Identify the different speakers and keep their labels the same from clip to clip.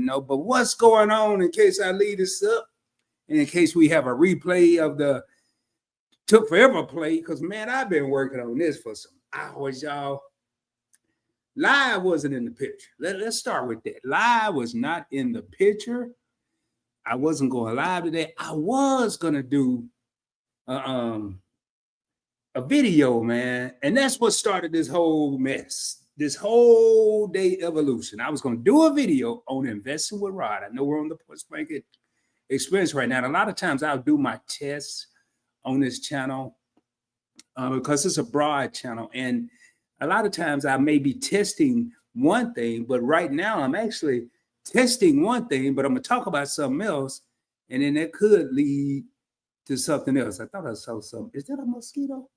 Speaker 1: know. But what's going on in case I leave this up, and in case we have a replay of the took forever play, because man, I've been working on this for some hours, y'all. Live wasn't in the picture. Let's start with that. Live was not in the picture. I wasn't going live today. I was gonna do a video, man, and that's what started this whole mess, this whole day evolution. I was gonna do a video on investing with Rod. I know we're on the Sports Blanket Experience right now. And a lot of times I'll do my tests on this channel because it's a broad channel, and a lot of times I may be testing one thing, but right now I'm actually testing one thing, but I'm gonna talk about something else, and then that could lead to something else. I thought I saw something. Is that a mosquito?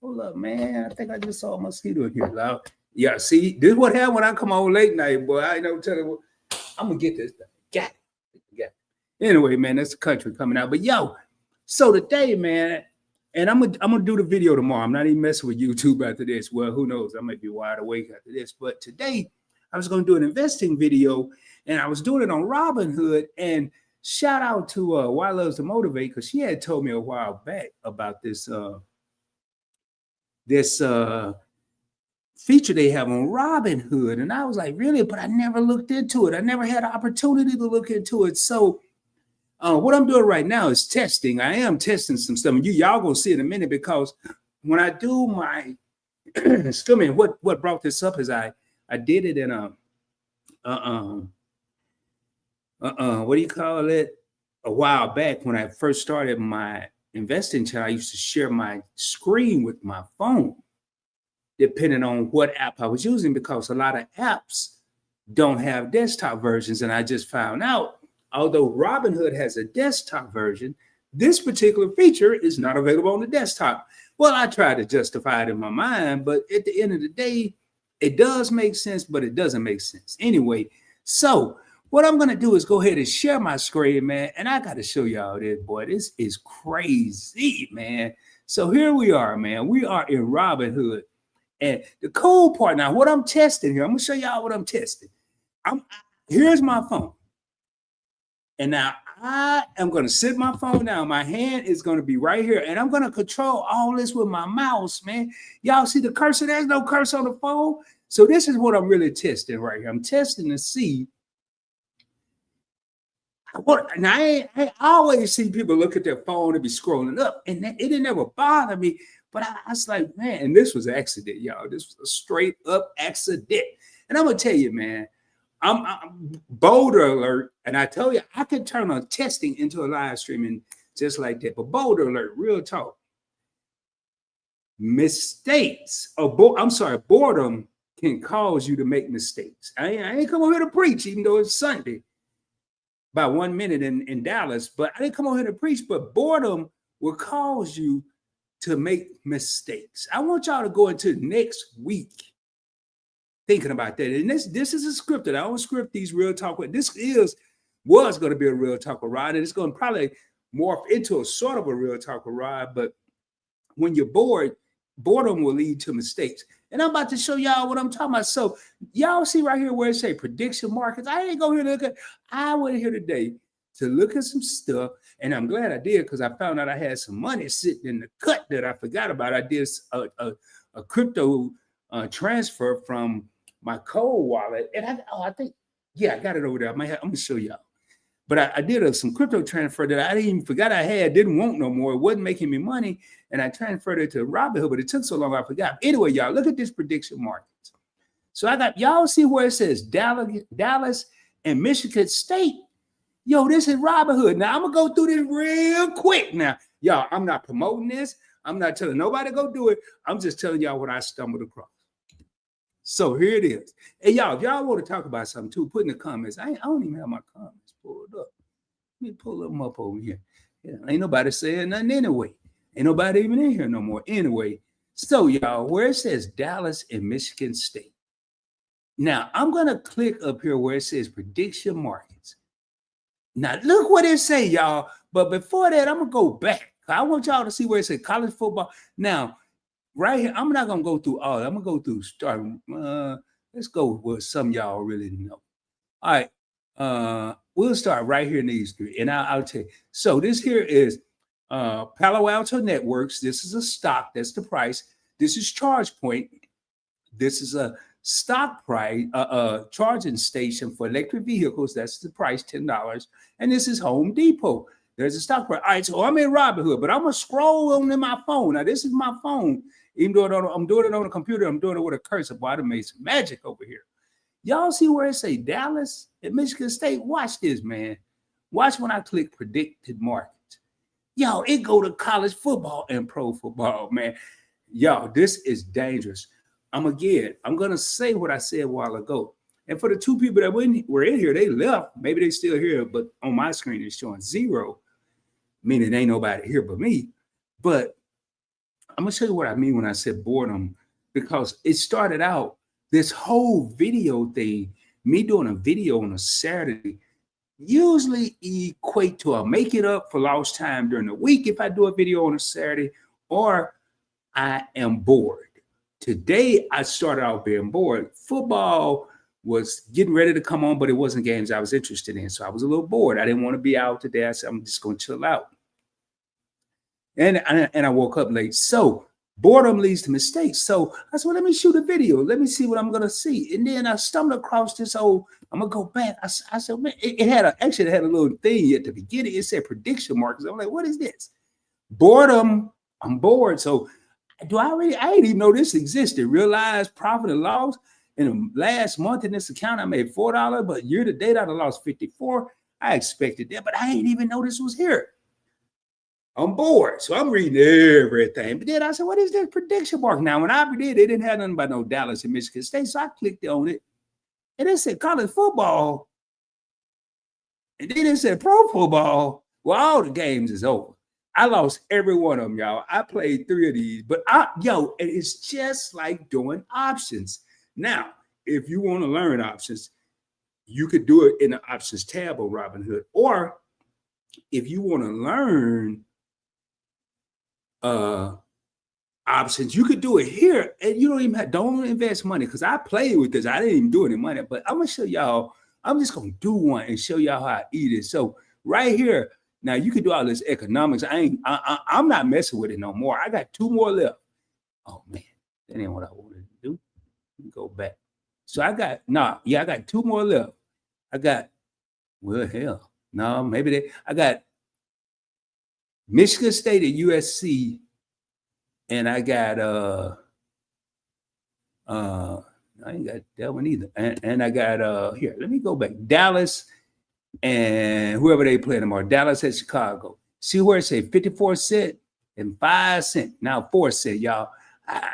Speaker 1: Hold up, man. I think I just saw a mosquito in here. Loud. Yeah, see, this is what happened when I come on late night, boy. I ain't no telling what I'm gonna get this thing. Got it. Anyway, man, that's the country coming out. But yo, so today, man. And I'm gonna do the video tomorrow. I'm not even messing with YouTube after this. Well, who knows? I might be wide awake after this. But today, I was gonna do an investing video, and I was doing it on Robinhood. And shout out to Why Loves to Motivate, because she had told me a while back about this feature they have on Robinhood, and I was like, really? But I never looked into it. I never had an opportunity to look into it. So what I'm doing right now is testing. I am testing some stuff. And y'all gonna see in a minute, because when I do my excuse me, what brought this up is I did it in what do you call it? A while back when I first started my investing channel, I used to share my screen with my phone, depending on what app I was using, because a lot of apps don't have desktop versions. And I just found out, although Robinhood has a desktop version, this particular feature is not available on the desktop. Well, I tried to justify it in my mind, but at the end of the day, it does make sense, but it doesn't make sense. Anyway, so what I'm going to do is go ahead and share my screen, man, and I got to show y'all this, boy. This is crazy, man. So here we are, man. We are in Robinhood. And the cool part now, what I'm testing here, I'm going to show y'all what I'm testing. Here's my phone. And now I am going to sit my phone down. My hand is going to be right here. And I'm going to control all this with my mouse, man. Y'all see the cursor? There's no cursor on the phone. So this is what I'm really testing right here. I'm testing to see. Now, I always see people look at their phone and be scrolling up. And it didn't ever bother me. But I was like, man, and this was an accident, y'all. This was a straight up accident. And I'm going to tell you, man. I'm boulder alert, and I tell you, I could turn on testing into a live streaming just like that. But boulder alert, real talk. Mistakes, boredom can cause you to make mistakes. I ain't come over here to preach, even though it's Sunday, by 1 minute in Dallas. But I didn't come over here to preach. But boredom will cause you to make mistakes. I want y'all to go into next week thinking about that. And this is a scripted. I don't script these real talk. This was going to be a real talk with Rod, and it's going to probably morph into a sort of a real talk with Rod. But when you're bored, boredom will lead to mistakes. And I'm about to show y'all what I'm talking about. So y'all see right here where it say prediction markets. I ain't go here to look at. I went here today to look at some stuff, and I'm glad I did, because I found out I had some money sitting in the cut that I forgot about. I did a crypto transfer from my cold wallet, and I think, yeah, I got it over there. I'm gonna show y'all. But I did some crypto transfer that I didn't even forgot I had, didn't want no more. It wasn't making me money, and I transferred it to Robinhood, but it took so long I forgot. Anyway, y'all, look at this prediction markets. So I got, y'all see where it says Dallas and Michigan State. Yo, this is Robinhood. Now I'm gonna go through this real quick. Now, y'all, I'm not promoting this. I'm not telling nobody to go do it. I'm just telling y'all what I stumbled across. So here it is. Hey, y'all, if y'all want to talk about something too, put in the comments. I don't even have my comments pulled up. Let me pull them up over here. Yeah, ain't nobody saying nothing anyway. Ain't nobody even in here no more. Anyway, so y'all, where it says Dallas and Michigan State. Now, I'm going to click up here where it says prediction markets. Now, look what it say, y'all. But before that, I'm going to go back. I want y'all to see where it says college football. Now, right here, I'm not going to go through all. I'm going to go through starting. Let's go with some y'all really know. All right. We'll start right here in these three, and I'll tell you. So this here is Palo Alto Networks. This is a stock. That's the price. This is ChargePoint. This is a stock price, charging station for electric vehicles. That's the price, $10. And this is Home Depot. There's a stock price. All right, so I'm in Robinhood, but I'm gonna scroll on in my phone. Now this is my phone. Even though I'm doing it on a computer, I'm doing it with a cursor. Boy, I done made some magic over here. Y'all see where it say Dallas at Michigan State? Watch this, man. Watch when I click predicted markets. Yo, it go to college football and pro football, man. Yo, this is dangerous. I'm gonna say what I said a while ago. And for the two people that were in here, they left. Maybe they still here, but on my screen it's showing 0, meaning ain't nobody here but me. But I'm gonna show you what I mean when I said boredom, because it started out this whole video thing, me doing a video on a Saturday, usually equate to a make it up for lost time during the week if I do a video on a Saturday, or I am bored. Today, I started out being bored. Football was getting ready to come on, but it wasn't games I was interested in. So I was a little bored. I didn't want to be out today. I said, I'm just going to chill out. And I woke up late. So boredom leads to mistakes. So I said, well, let me shoot a video. Let me see what I'm going to see. And then I stumbled across this old, I'm going to go back. I said, man, it had a little thing at the beginning. It said prediction markers. I'm like, what is this? Boredom. I'm bored. So I didn't even know this existed. Realized profit and loss. In the last month in this account, I made $4, but year to date, I lost 54. I expected that, but I didn't even know this was here. I'm bored. So I'm reading everything. But then I said, what is this prediction mark? Now, when I did, they didn't have nothing about no Dallas and Michigan State. So I clicked on it. And it said college football. And then it said pro football. Well, all the games is over. I lost every one of them, y'all. I played 3 of these, but and it's just like doing options. Now, if you want to learn options, you could do it in the options tab on Robinhood. Or if you want to learn options, you could do it here, and you don't invest money, because I played with this. I didn't even do any money, but I'm gonna show y'all. I'm just gonna do one and show y'all how I eat it. So right here. Now you can do all this economics. I'm not messing with it no more. I got 2 more left. Oh man, that ain't what I wanted to do. Let me go back. So I got 2 more left. I got I got Michigan State at USC, and I got I ain't got that one either. And I got here. Let me go back. Dallas. And whoever they play tomorrow, Dallas at Chicago. See where it say 54 cents and 5 cents. Now 4 cents, y'all.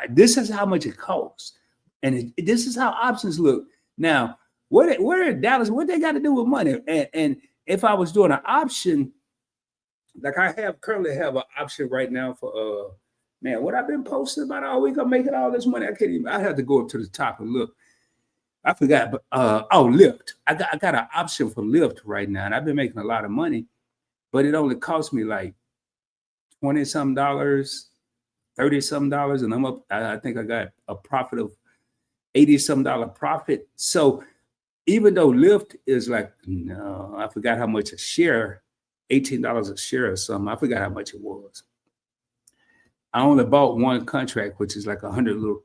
Speaker 1: This is how much it costs. And this is how options look. Now, where Dallas, what they got to do with money? And if I was doing an option, like I currently have an option right now for what I've been posting about all week, I'm making all this money. I have to go up to the top and look. I forgot, but Lyft. I got an option for Lyft right now, and I've been making a lot of money, but it only cost me like $20-some, $30-some, and I'm up. I think I got a profit of $80-some profit. So even though Lyft is like, no, I forgot how much a share, $18 a share or something. I forgot how much it was. I only bought one contract, which is like 100 little.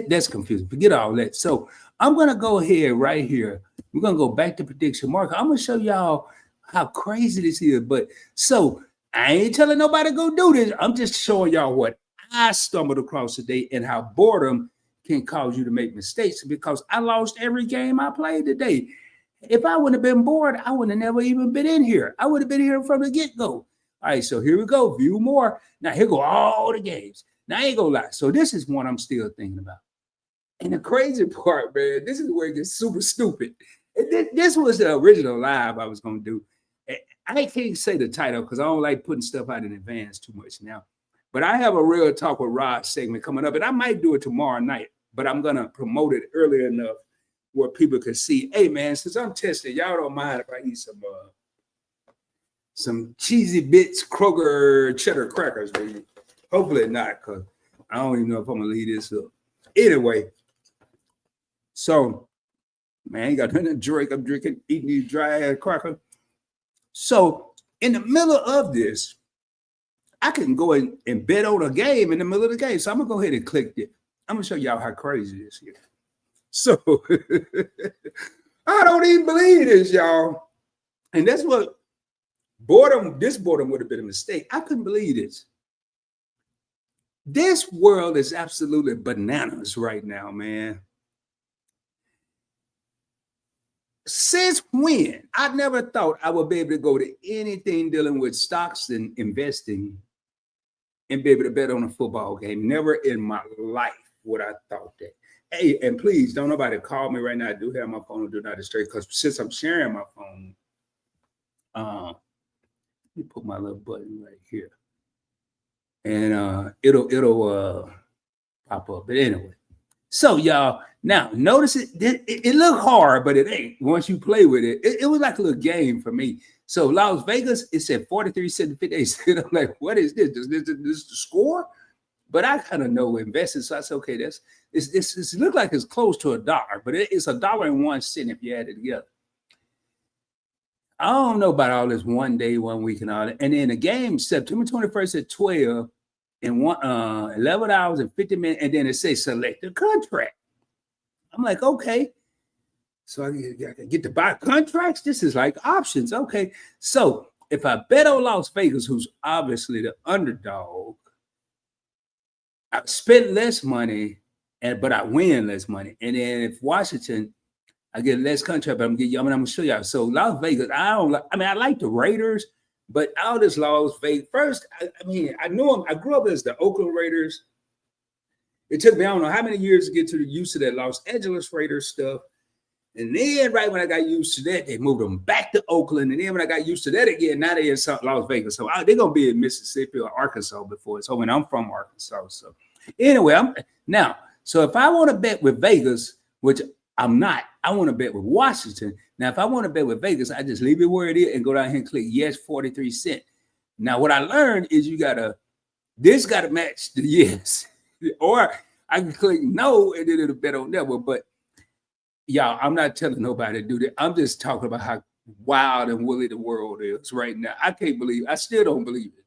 Speaker 1: That's confusing. Forget all that. So I'm gonna go ahead right here. We're gonna go back to prediction market. I'm gonna show y'all how crazy this is. But so I ain't telling nobody to go do this. I'm just showing y'all what I stumbled across today and how boredom can cause you to make mistakes, because I lost every game I played today. If I wouldn't have been bored, I would have never even been in here. I would have been here from the get-go. All right, so here we go. View more. Now here go all the games. Now I ain't gonna lie. So this is one I'm still thinking about. And the crazy part, man, this is where it gets super stupid. This was the original live I was gonna do. I can't say the title because I don't like putting stuff out in advance too much now. But I have a real talk with Rod segment coming up, and I might do it tomorrow night. But I'm gonna promote it early enough where people can see. Hey, man, since I'm testing, y'all don't mind if I eat some cheesy bits, Kroger cheddar crackers, baby. Hopefully not, because I don't even know if I'm gonna leave this up. Anyway, so Man, I ain't got nothing to drink. I'm eating these dry ass crackers. So in the middle of this, I can go and bet on a game in the middle of the game. So I'm gonna go ahead and click it. I'm gonna show y'all how crazy this is. So I don't even believe this, y'all. And that's what boredom, this boredom would have been a mistake. I couldn't believe this. This world is absolutely bananas right now, man. Since when? I never thought I would be able to go to anything dealing with stocks and investing and be able to bet on a football game. Never in my life would I thought that. Hey, and please don't nobody call me right now. I do have my phone on Do Not Disturb because since I'm sharing my phone, let me put my little button right here, and it'll pop up. But anyway, so y'all now notice it look hard, but it ain't. Once you play with it, it was like a little game for me. So Las Vegas, it said 43 cents and 58 cents. I'm like, what is this? Is this the score? But I kind of know investing, so I said, okay, this look like it's close to $1, but it's $1.01 if you add it together. I don't know about all this 1 day, 1 week, and all that. And then the game, September 21st at 12 and 11 hours and 50 minutes, and then it says select a contract. I'm like, okay. So I get to buy contracts. This is like options. Okay. So if I bet on Las Vegas, who's obviously the underdog, I spend less money, but I win less money. And then if Washington, I get less contract, but I'm gonna show y'all. So Las Vegas, I like the Raiders, but all this Las Vegas. First, I knew them. I grew up as the Oakland Raiders. It took me, I don't know how many years to get used to that Los Angeles Raiders stuff. And then right when I got used to that, they moved them back to Oakland. And then when I got used to that again, now they're in Las Vegas. So they're going to be in Mississippi or Arkansas before it's over. And I'm from Arkansas. So anyway, so if I want to bet with Vegas, which I'm not, I want to bet with Washington. Now, if I want to bet with Vegas, I just leave it where it is and go down here and click yes, 43 cents. Now, what I learned is this got to match the yes. Or I can click no and then it'll bet on that one. But y'all, I'm not telling nobody to do that. I'm just talking about how wild and woolly the world is right now. I still don't believe it.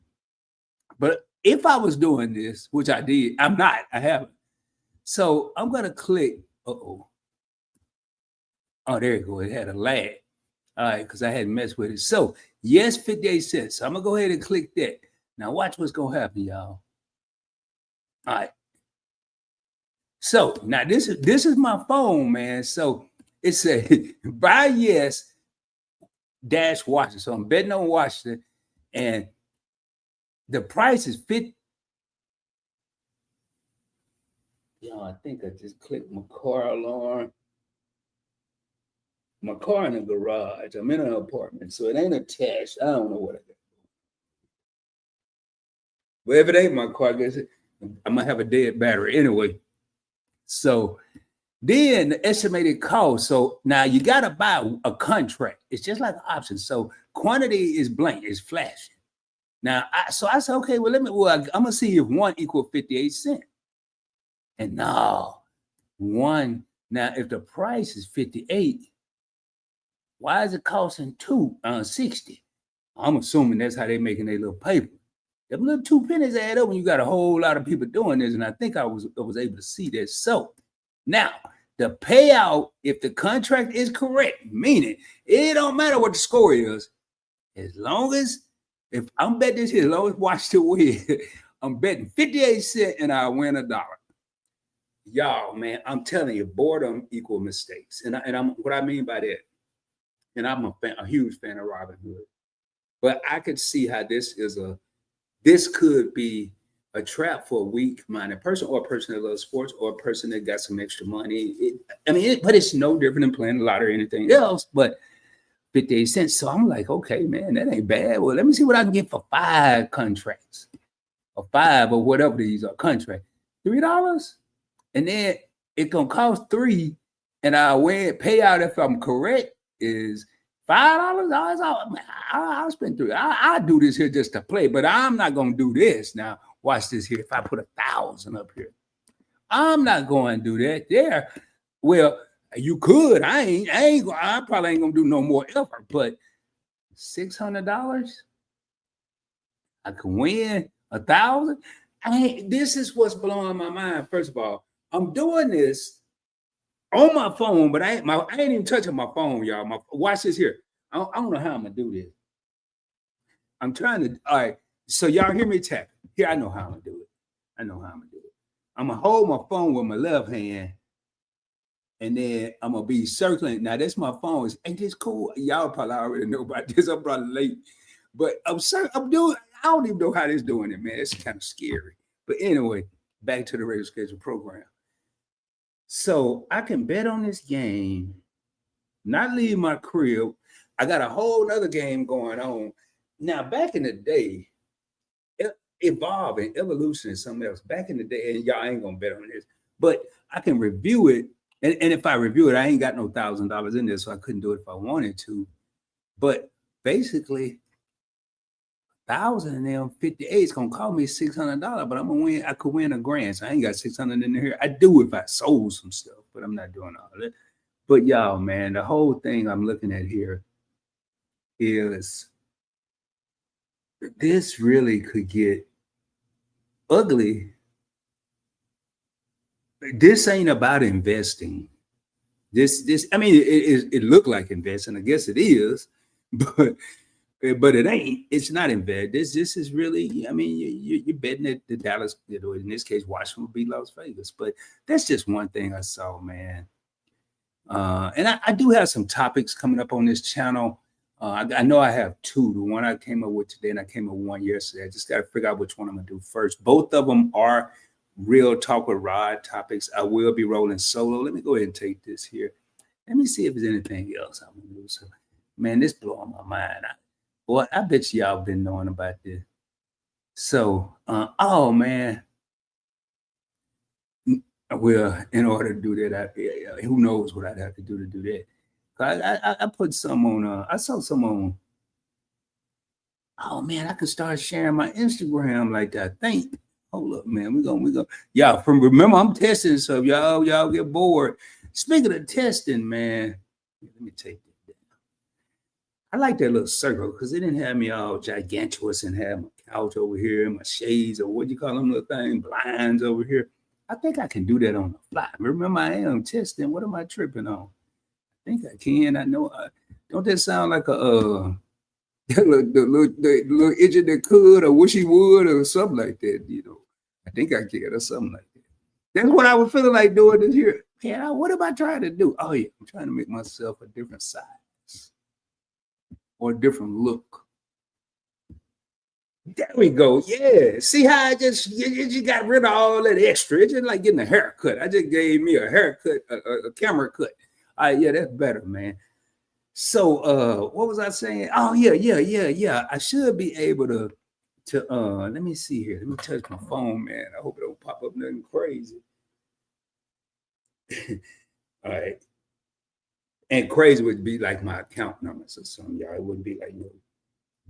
Speaker 1: But if I was doing this, which I did, I haven't. So I'm going to click, oh, there you go. It had a lag. All right, because I hadn't messed with it. So yes, 58 cents. So I'm going to go ahead and click that. Now watch what's going to happen, y'all. All right. So now this is my phone, man. So it said buy yes dash Washington. So I'm betting on Washington, and the price is 50. Y'all, I think I just clicked my car alarm. My car in the garage. I'm in an apartment, so it ain't attached. I don't know what it is. But if it ain't my car, I guess I might have a dead battery anyway. So then the estimated cost. So now you got to buy a contract. It's just like options. So quantity is blank, it's flashing. Now, I said, okay, well, I'm going to see if one equals 58 cents. And no, one. Now, if the price is 58, why is it costing 60? I'm assuming that's how they're making their little paper. Them little 2 pennies add up when you got a whole lot of people doing this, and I think I was able to see this. So now the payout, if the contract is correct, meaning it don't matter what the score is, as long as if I'm betting this here, as long as Washington win, I'm betting 58 cents and I win $1. Y'all, man, I'm telling you, boredom equal mistakes, and I'm what I mean by that. And I'm a huge fan of Robinhood, but I could see how this could be a trap for a weak-minded person, or a person that loves sports, or a person that got some extra money. But it's no different than playing the lottery or anything else. But 58 cents. So I'm like, okay, man, that ain't bad. Well, let me see what I can get for 5 contracts, or 5 or whatever these are contracts. $3, and then it's gonna cost $3, and I win payout if I'm correct is $5. I'll spend $3. I'll do this here just to play, but I'm not gonna do this. Now, watch this here. If I put 1,000 up here, I'm not going to do that there. Well, You could. I probably ain't gonna do no more effort, but $600, I can win 1,000. This is what's blowing my mind. First of all, I'm doing this on my phone, but I ain't even touching my phone, y'all. Watch this here. I don't know how I'm gonna do this. I'm trying to. All right, so y'all hear me tap. Here, I know how I'm gonna do it. I know how I'm gonna do it. I'm gonna hold my phone with my left hand, and then I'm gonna be circling. Now, that's my phone. Ain't this cool? Y'all probably already know about this. I'm probably late, but I'm doing. I don't even know how this doing it, man. It's kind of scary. But anyway, back to the regular schedule program. So I can bet on this game, not leave my crib. I got a whole other game going on. Now, back in the day, evolving, evolution is something else. Back in the day, and y'all ain't gonna bet on this, but I can review it. And if I review it, I ain't got no $1,000 in there, so I couldn't do it if I wanted to. But basically, 1,058 is gonna cost me $600, but I'm gonna win. I could win $1,000. So I ain't got 600 in here. I do if I sold some stuff, but I'm not doing all that. But y'all, man, the whole thing I'm looking at here is this really could get ugly. This ain't about investing. I mean, it looked like investing. I guess it is, but it ain't. It's not invest. This is really. I mean, you're betting that the Dallas, in this case, Washington will beat Las Vegas. But that's just one thing I saw, man. And I do have some topics coming up on this channel. I know I have two. The one I came up with today, and I came up with one yesterday. I just got to figure out which one I'm gonna do first. Both of them are Real Talk with Rod topics. I will be rolling solo. Let me go ahead and take this here. Let me see if there's anything else I'm gonna do. So, man, this blowing my mind. I bet y'all been knowing about this. So, oh man. Well, in order to do that, who knows what I'd have to do that. I put some on. I saw some on. Oh man, I could start sharing my Instagram like that. Hold up, man. We go. Y'all remember I'm testing, so y'all get bored. Speaking of testing, man, let me take that down. I like that little circle because it didn't have me all gigantuous and have my couch over here, my shades, or what you call them little thing, blinds over here. I think I can do that on the fly. Remember, I am testing. What am I tripping on? I think I can. I know. Don't that sound like a the little idiot that could or wish he would or something like that? I think I can or something like that. That's what I was feeling like doing this here. Man, what am I trying to do? Oh yeah, I'm trying to make myself a different size or a different look. There we go. Yeah. See how I just got rid of all that extra. It's just like getting a haircut. I just gave me a haircut, a camera cut. All right, yeah, that's better, man. So what was I saying? Oh, yeah. I should be able to let me see here. Let me touch my phone, man. I hope it don't pop up nothing crazy. All right. And crazy would be like my account numbers or something, y'all. It wouldn't be like no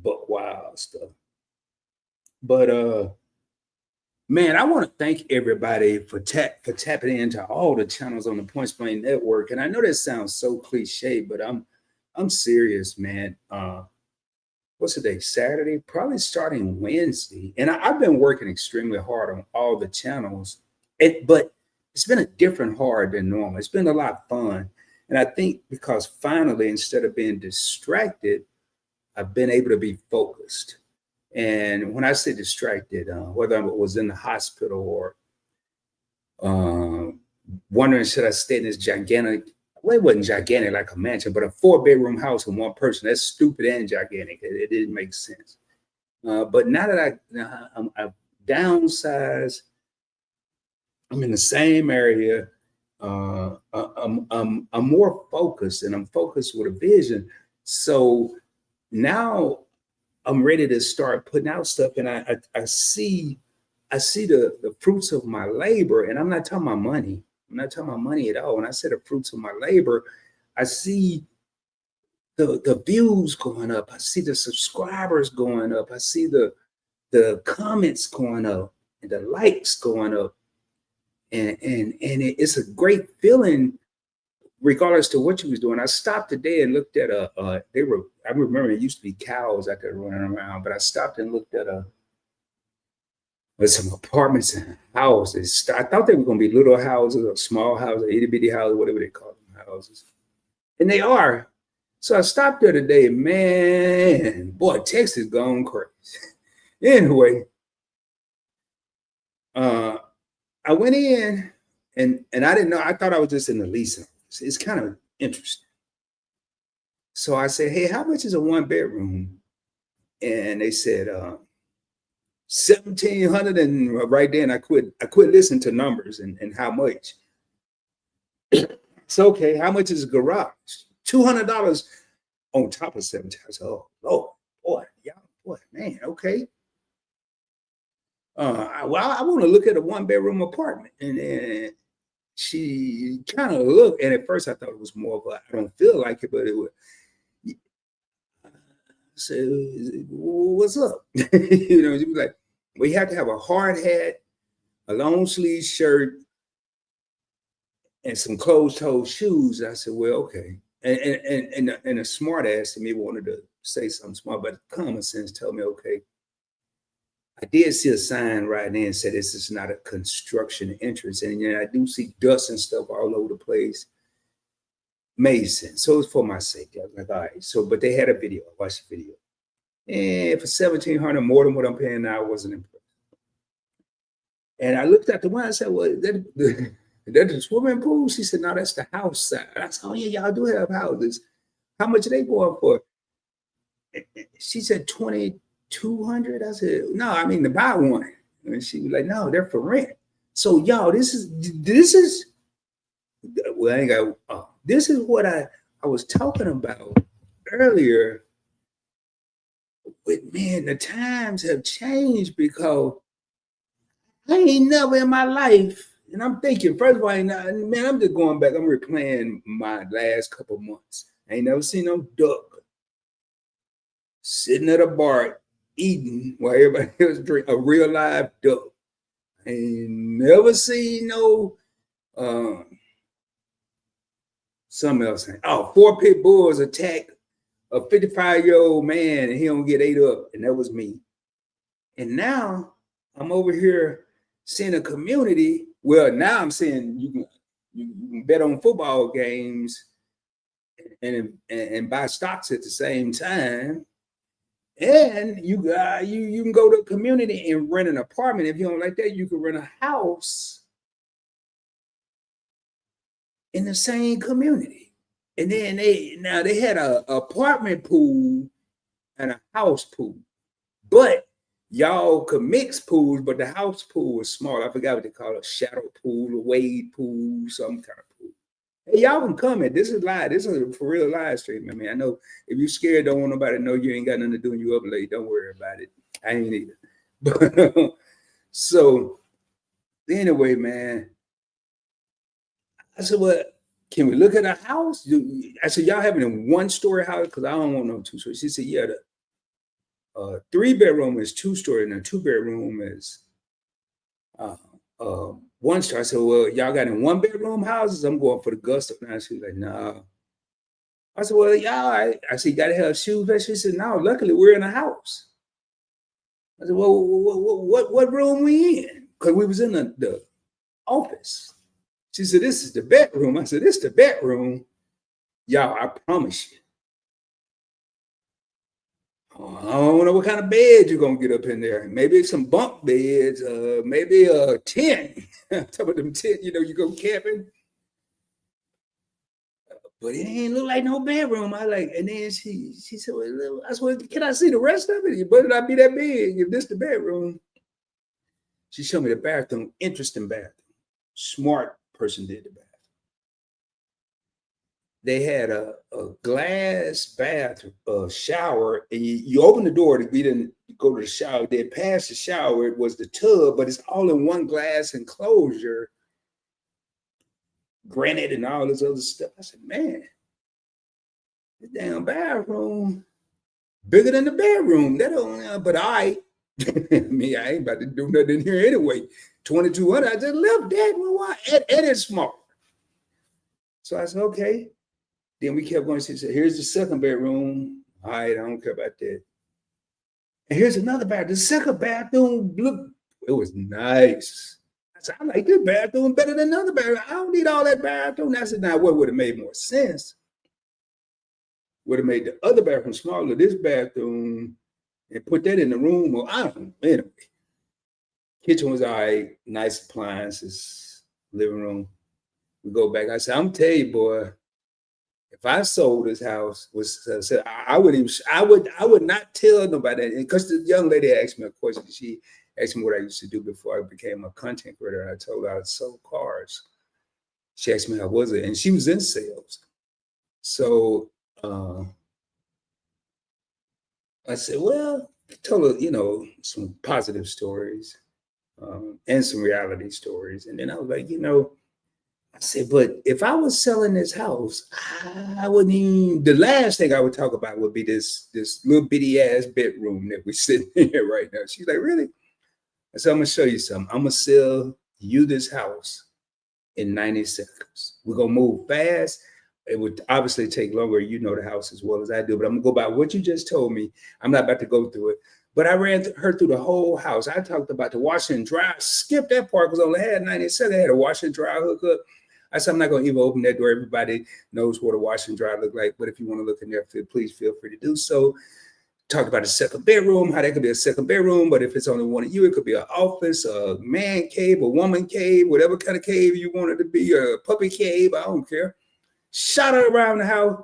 Speaker 1: buck wild stuff. But man, I want to thank everybody for tapping into all the channels on the Point Splain Network. And I know that sounds so cliche, but I'm serious, man. What's today? Saturday, probably starting Wednesday. And I've been working extremely hard on all the channels, but it's been a different hard than normal. It's been a lot of fun. And I think because finally, instead of being distracted, I've been able to be focused. And when I say distracted, whether I was in the hospital or wondering, should I stay in this gigantic, well, it wasn't gigantic like a mansion, but a 4-bedroom house with one person. That's stupid and gigantic. It didn't make sense. But now that I've downsized, I'm in the same area. I'm more focused, and I'm focused with a vision. So now I'm ready to start putting out stuff, and I see the fruits of my labor. And I'm not talking about money. I'm not talking about money at all. When I say the fruits of my labor, I see the views going up. I see the subscribers going up. I see the comments going up and the likes going up. And it's a great feeling regardless to what you was doing, I stopped today and looked at I remember it used to be cows out there running around, but I stopped and looked at some apartments and houses. I thought they were going to be little houses or small houses, itty bitty houses, whatever they call them, houses. And they are. So I stopped there today, man. Boy, Texas gone crazy. Anyway, I went in and I didn't know. I thought I was just in the leasing office. It's kind of interesting. So I said, hey, how much is a 1-bedroom? And they said, 1,700, and right then I quit listening to numbers and how much. It's okay. How much is a garage? $200 on top of 17. I said, oh Lord, boy, y'all, boy, man, okay. I want to look at a 1-bedroom apartment, and she kind of looked. And at first, I thought it was more of a I don't feel like it, but it was. So what's up? She was like, we have to have a hard hat, a long sleeve shirt, and some closed-toe shoes. I said, well, okay. And a smart ass to me wanted to say something smart, but common sense told me, okay. I did see a sign right there and said this is not a construction entrance. And I do see dust and stuff all over the place. Made sense. So it's for my sake. I was like, all right. So, but they had a video. I watched the video. And for $1,700 more than what I'm paying now, I wasn't impressed. And I looked at the one, I said, well, that's the swimming pool? She said, no, that's the house side. I said, oh yeah, y'all do have houses. How much are they going for? She said 2,200. I said, no, I mean to buy one. And she was like, no, they're for rent. So y'all, this is well, I ain't got this is what I was talking about earlier. But man, the times have changed because I ain't never in my life, and I'm thinking, first of all, man, I'm just going back, I'm replaying my last couple months. I ain't never seen no duck sitting at a bar eating while everybody else drink a real live duck. I ain't never seen no something else. Oh, 4 pit bulls attack a 55-year-old man and he don't get ate up, and that was me. And now I'm over here seeing a community. Well, now I'm saying you can bet on football games and buy stocks at the same time. And you can go to a community and rent an apartment. If you don't like that, you can rent a house in the same community. And then they had a apartment pool and a house pool. But y'all could mix pools, but the house pool was small. I forgot what they call it, a shadow pool, a wade pool, some kind of pool. Hey, y'all can comment. This is live. This is a for real live stream. I mean, I know if you're scared, don't want nobody to know you ain't got nothing to do and you up late. Don't worry about it. I ain't either. But so anyway, man, I said, well, can we look at a house? I said, y'all having a 1-story house? Because I don't want no 2-story. She said, yeah, the 3-bedroom is 2-story and a 2-bedroom is 1-story. I said, well, y'all got in 1-bedroom houses? I'm going for the gusto now. She was like, no. I said, well, y'all, I said, you got to have shoes. She said, no, luckily we're in a house. I said, well, what room we in? Because we was in the office. She said, this is the bedroom. I said, this is the bedroom. Y'all, I promise you. Oh, I don't know what kind of bed you're going to get up in there. Maybe some bunk beds, maybe a tent. I'm talking about them tent, you go camping. But it ain't look like no bedroom. I like, and then she said, well, I said, can I see the rest of it? You better not be that big if this the bedroom. She showed me the bathroom, interesting bathroom. Smart person did the bathroom. They had a glass bath shower, and you open the door to get in, go to the shower. Then past the shower, it was the tub, but it's all in one glass enclosure, granite and all this other stuff. I said, man, this damn bathroom bigger than the bedroom. That don't, but I me, I ain't about to do nothing here anyway. 2,200, I just left that. And it's small. So I said, okay. Then we kept going. She said, here's the second bedroom. All right, I don't care about that. And here's another bathroom. The second bathroom, look, it was nice. I said, I like this bathroom better than another bathroom. I don't need all that bathroom. I said, now what would have made more sense? Would have made the other bathroom smaller, this bathroom, and put that in the room. Or I don't know. Anyway, kitchen was all right, nice appliances, living room. We go back. I said, I'm telling you, boy, if I sold this house, I would not tell nobody. Because the young lady asked me a question. She asked me what I used to do before I became a content creator. And I told her I sold cars. She asked me how was it, and she was in sales. So I said, well, I told her, some positive stories and some reality stories. And then I was like, I said, but if I was selling this house, I wouldn't even, the last thing I would talk about would be this little bitty ass bedroom that we're sitting in here right now. She's like, really? I said, I'm gonna show you something. I'm gonna sell you this house in 90 seconds. We're gonna move fast. It would obviously take longer. You know the house as well as I do, but I'm gonna go by what you just told me. I'm not about to go through it. But I ran her through the whole house. I talked about the washer and dryer. Skip that part because I only had 90 seconds. I had a washer and dryer hookup. I said, I'm not going to even open that door. Everybody knows what a washer and dryer look like. But if you want to look in there, please feel free to do so. Talked about a second bedroom, how that could be a second bedroom. But if it's only one of you, it could be an office, a man cave, a woman cave, whatever kind of cave you want it to be, a puppy cave. I don't care. Shot her around the house,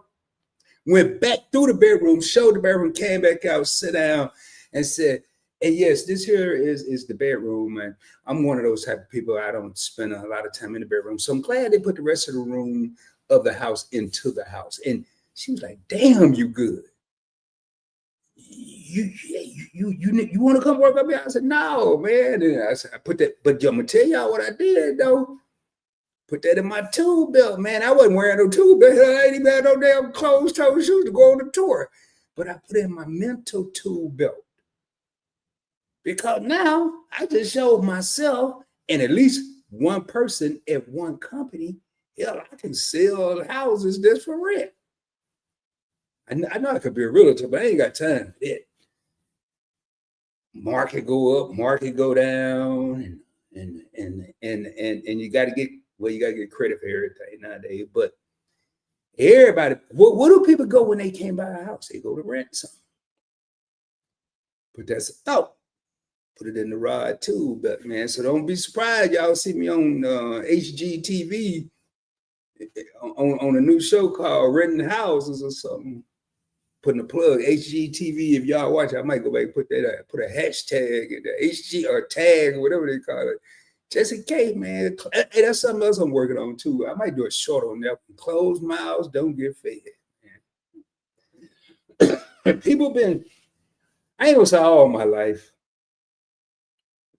Speaker 1: went back through the bedroom, showed the bedroom, came back out, sit down, and said, and yes, this here is the bedroom. And I'm one of those type of people. I don't spend a lot of time in the bedroom. So I'm glad they put the rest of the room of the house into the house. And she was like, damn, you good. You want to come work up here? I said, no, man. And I said, I put that, but I'm going to tell y'all what I did, though. Put that in my tool belt, man. I wasn't wearing no tool belt. I ain't even had no damn closed toe shoes to go on the tour. But I put it in my mental tool belt. Because now I just showed myself and at least one person at one company, hell, I can sell houses just for rent. I know I could be a realtor, but I ain't got time for that. Market go up, market go down, and you got to get credit for everything nowadays. But everybody, what do people go when they can't buy a house? They go to rent something. But that's a thought. Put it in the rod too, but man. So don't be surprised y'all see me on HGTV on a new show called Renting Houses or something. Putting a plug HGTV. If y'all watch, I might go back and put a hashtag in the HG or tag or whatever they call it, just in case, man. Hey, that's something else I'm working on too. I might do a short on that. Closed mouths don't get fed. People been, I ain't gonna say all my life.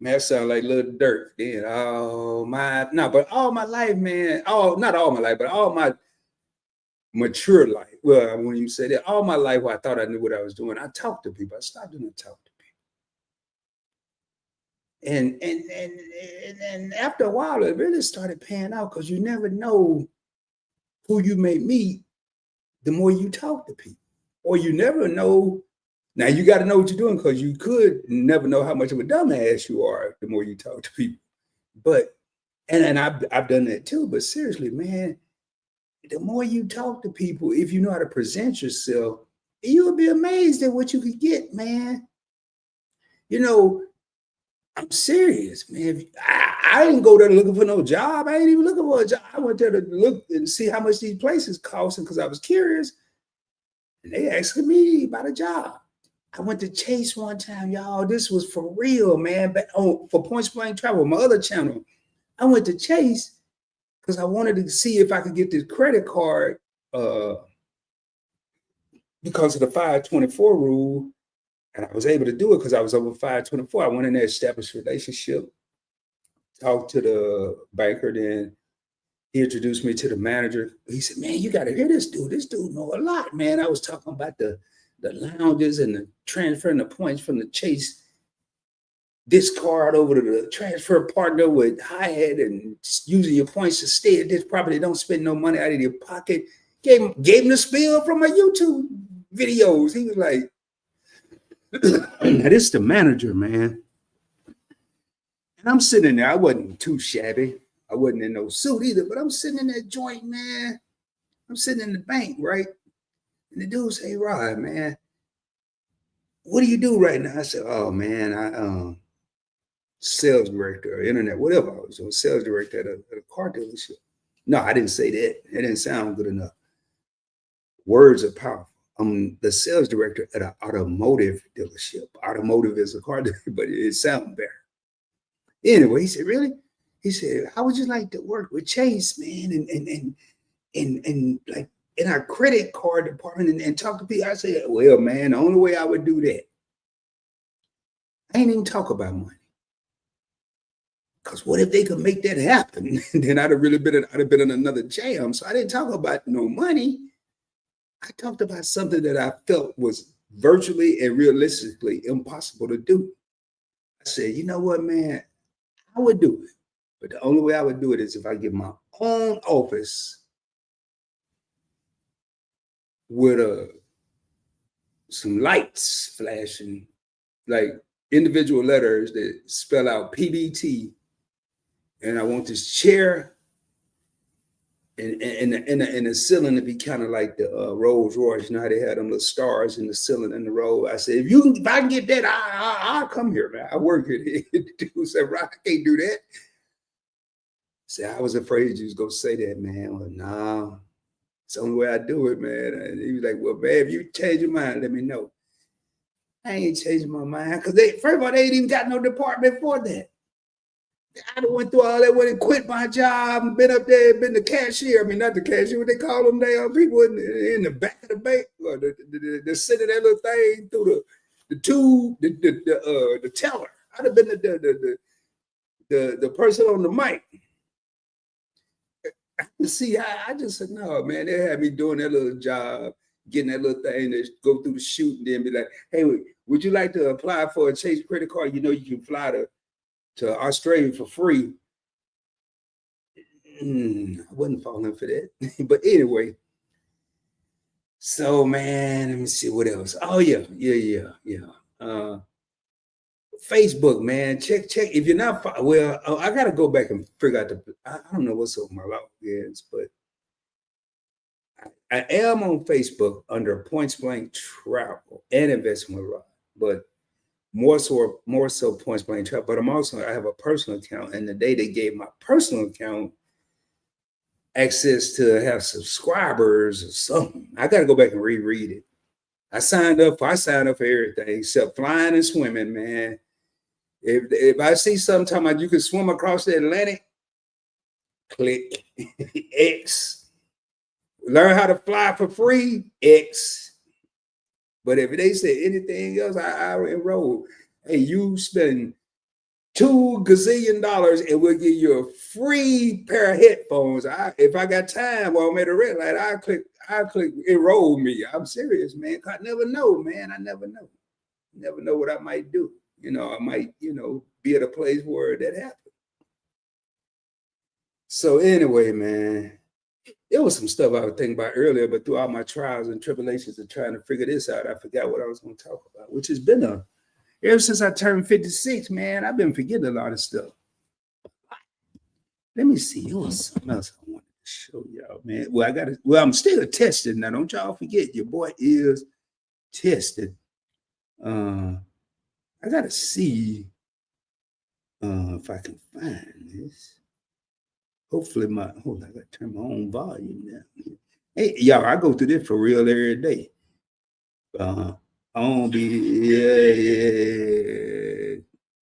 Speaker 1: Man, that sound like Lil Durk. Then but all my life, man. Not all my life, but all my mature life. Well, I won't even say that. All my life, where I thought I knew what I was doing, I talked to people. I stopped doing talk to people. And after a while, it really started paying out because you never know who you may meet the more you talk to people, or you never know. Now you got to know what you're doing because you could never know how much of a dumbass you are the more you talk to people. But and I've done that too. But seriously, man, the more you talk to people, if you know how to present yourself, you'll be amazed at what you could get, man. I'm serious, man. I didn't go there looking for no job. I ain't even looking for a job. I went there to look and see how much these places cost, because I was curious. And they asked me about a job. I went to Chase one time, y'all. This was for real, man. But for Points Blank Travel, my other channel, I went to Chase because I wanted to see if I could get this credit card because of the 524 rule. And I was able to do it because I was over 524. I went in there, established a relationship, talked to the banker, then he introduced me to the manager. He said, man, you got to hear this dude. This dude know a lot, man. I was talking about the lounges and the transferring the points from the Chase this card over to the transfer partner with hi-hat and using your points to stay at this property. Don't spend no money out of your pocket. Gave him the spiel from my YouTube videos. He was like, now this is the manager, man. And I'm sitting there. I wasn't too shabby. I wasn't in no suit either, but I'm sitting in that joint, man. I'm sitting in the bank, right? And the dude say, Rod, man, what do you do right now? I said, oh, man, I sales director or internet, whatever. I was a sales director at a car dealership. No, I didn't say that. It didn't sound good enough. Words are powerful. I'm the sales director at an automotive dealership. Automotive is a car dealership, but it sounds better. Anyway, he said, really? He said, how would you like to work with Chase, man? And like in our credit card department and talk to people. I said, well, man, the only way I would do that, I ain't even talk about money. Because what if they could make that happen? Then I'd have been in another jam. So I didn't talk about no money. I talked about something that I felt was virtually and realistically impossible to do. I said, you know what, man, I would do it. But the only way I would do it is if I get my own office with some lights flashing, like individual letters that spell out PBT. And I want this chair and the ceiling to be kind of like the Rolls Royce. You know how they had them little stars in the ceiling and the road. I said, if I can get that, I'll come here, man. I work here. The dude said, Rock, I can't do that. I said, I was afraid you was gonna say that, man. Well, nah, it's the only way I do it, man. And he was like, well, man, if you change your mind, let me know. I ain't changing my mind because first of all, they ain't even got no department for that. I went through all that, went and quit my job and been up there, been the cashier. I mean, not the cashier, what they call them damn people in the back of the bank, or the sending that little thing through the tube, the teller. I'd have been the person on the mic. See, I just said, no, man, they had me doing that little job, getting that little thing to go through the shoot and then be like, hey, would you like to apply for a Chase credit card? You know, you can fly to Australia for free. I wasn't falling for that. But anyway, so man, let me see what else. Oh, yeah. Facebook, man, check. If you're not, I got to go back and figure out I don't know what's up with my logins, but I am on Facebook under Points Blank Travel and Investment Rod, but more so Points Blank Travel. But I have a personal account, and the day they gave my personal account access to have subscribers or something, I got to go back and reread it. I signed up for everything except flying and swimming, man. If I see something talking about you can swim across the Atlantic, click X. Learn how to fly for free, X. But if they say anything else, I enroll. Hey, you spend $2 gazillion and we'll give you a free pair of headphones. If I got time while I'm at a red light, I click enroll me. I'm serious, man. I never know, man. I never know. Never know what I might do. You know, I might, be at a place where that happened. So anyway, man, there was some stuff I was thinking about earlier, but through all my trials and tribulations of trying to figure this out, I forgot what I was going to talk about, which has been ever since I turned 56, man, I've been forgetting a lot of stuff. Let me see. There was something else I wanted to show y'all, man. Well, I'm still testing now. Don't y'all forget, your boy is tested. I got to see if I can find this. Hopefully I got to turn my own volume down. Hey, y'all, I go through this for real every day. I don't be,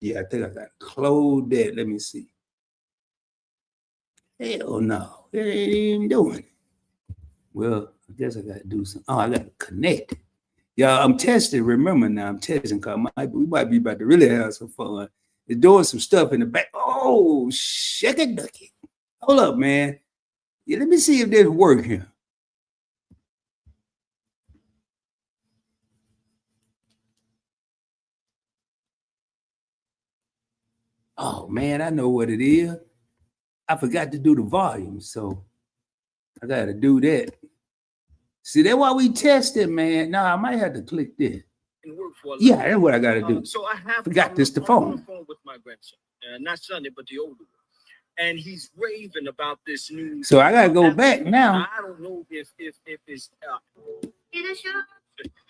Speaker 1: yeah, I think I got to close that. Let me see. Hell no, it ain't even doing it. Well, I guess I got to do something. Oh, I got to connect. Yeah, I'm testing. Remember now, I'm testing because we might be about to really have some fun. They're doing some stuff in the back. Oh, shucky ducky. Hold up, man. Yeah, let me see if this works here. Oh man, I know what it is. I forgot to do the volume, so I gotta do that. See, that's why we tested, man. Now I might have to click this. Yeah, that's what I gotta do.
Speaker 2: So I have
Speaker 1: forgot this the
Speaker 2: I'm on the
Speaker 1: phone.
Speaker 2: phone with my grandson, not Sunday, but the older one, and he's raving about this new.
Speaker 1: So I gotta go back now.
Speaker 2: I don't know if it's.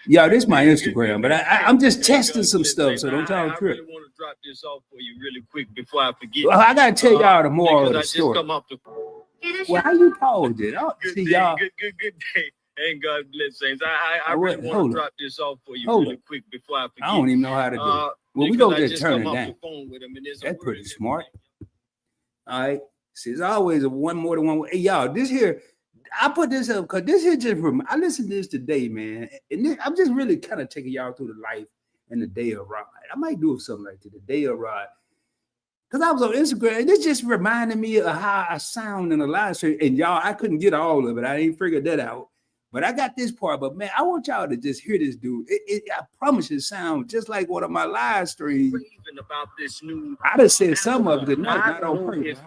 Speaker 1: Yeah, this is my Instagram, but I'm just testing some stuff, so don't y'all trip.
Speaker 2: I really want to drop this off for you really quick before I forget.
Speaker 1: Well, I gotta tell y'all the moral of the story.
Speaker 2: Come off the.
Speaker 1: Well, how you paused it? Oh,
Speaker 2: Good
Speaker 1: see
Speaker 2: day,
Speaker 1: y'all.
Speaker 2: good day. And God bless saints. I really want to drop this off for you really quick before I forget.
Speaker 1: I don't even know how to do it. Well, we go get turn it down. That's pretty smart. All right. See, it's always a one more than one. Hey, y'all, this here, I put this up because this here just from I listened to this today, man. And this, I'm just really kind of taking y'all through the life and the day of ride. I might do something like that, the day of ride. Because I was on Instagram, and this just reminded me of how I sound in a live stream. And y'all, I couldn't get all of it. I ain't figured that out. But I got this part. But man, I want y'all to just hear this dude. I promise it sounds just like one of my live streams.
Speaker 2: About this new.
Speaker 1: I done said some of it tonight, not on purpose.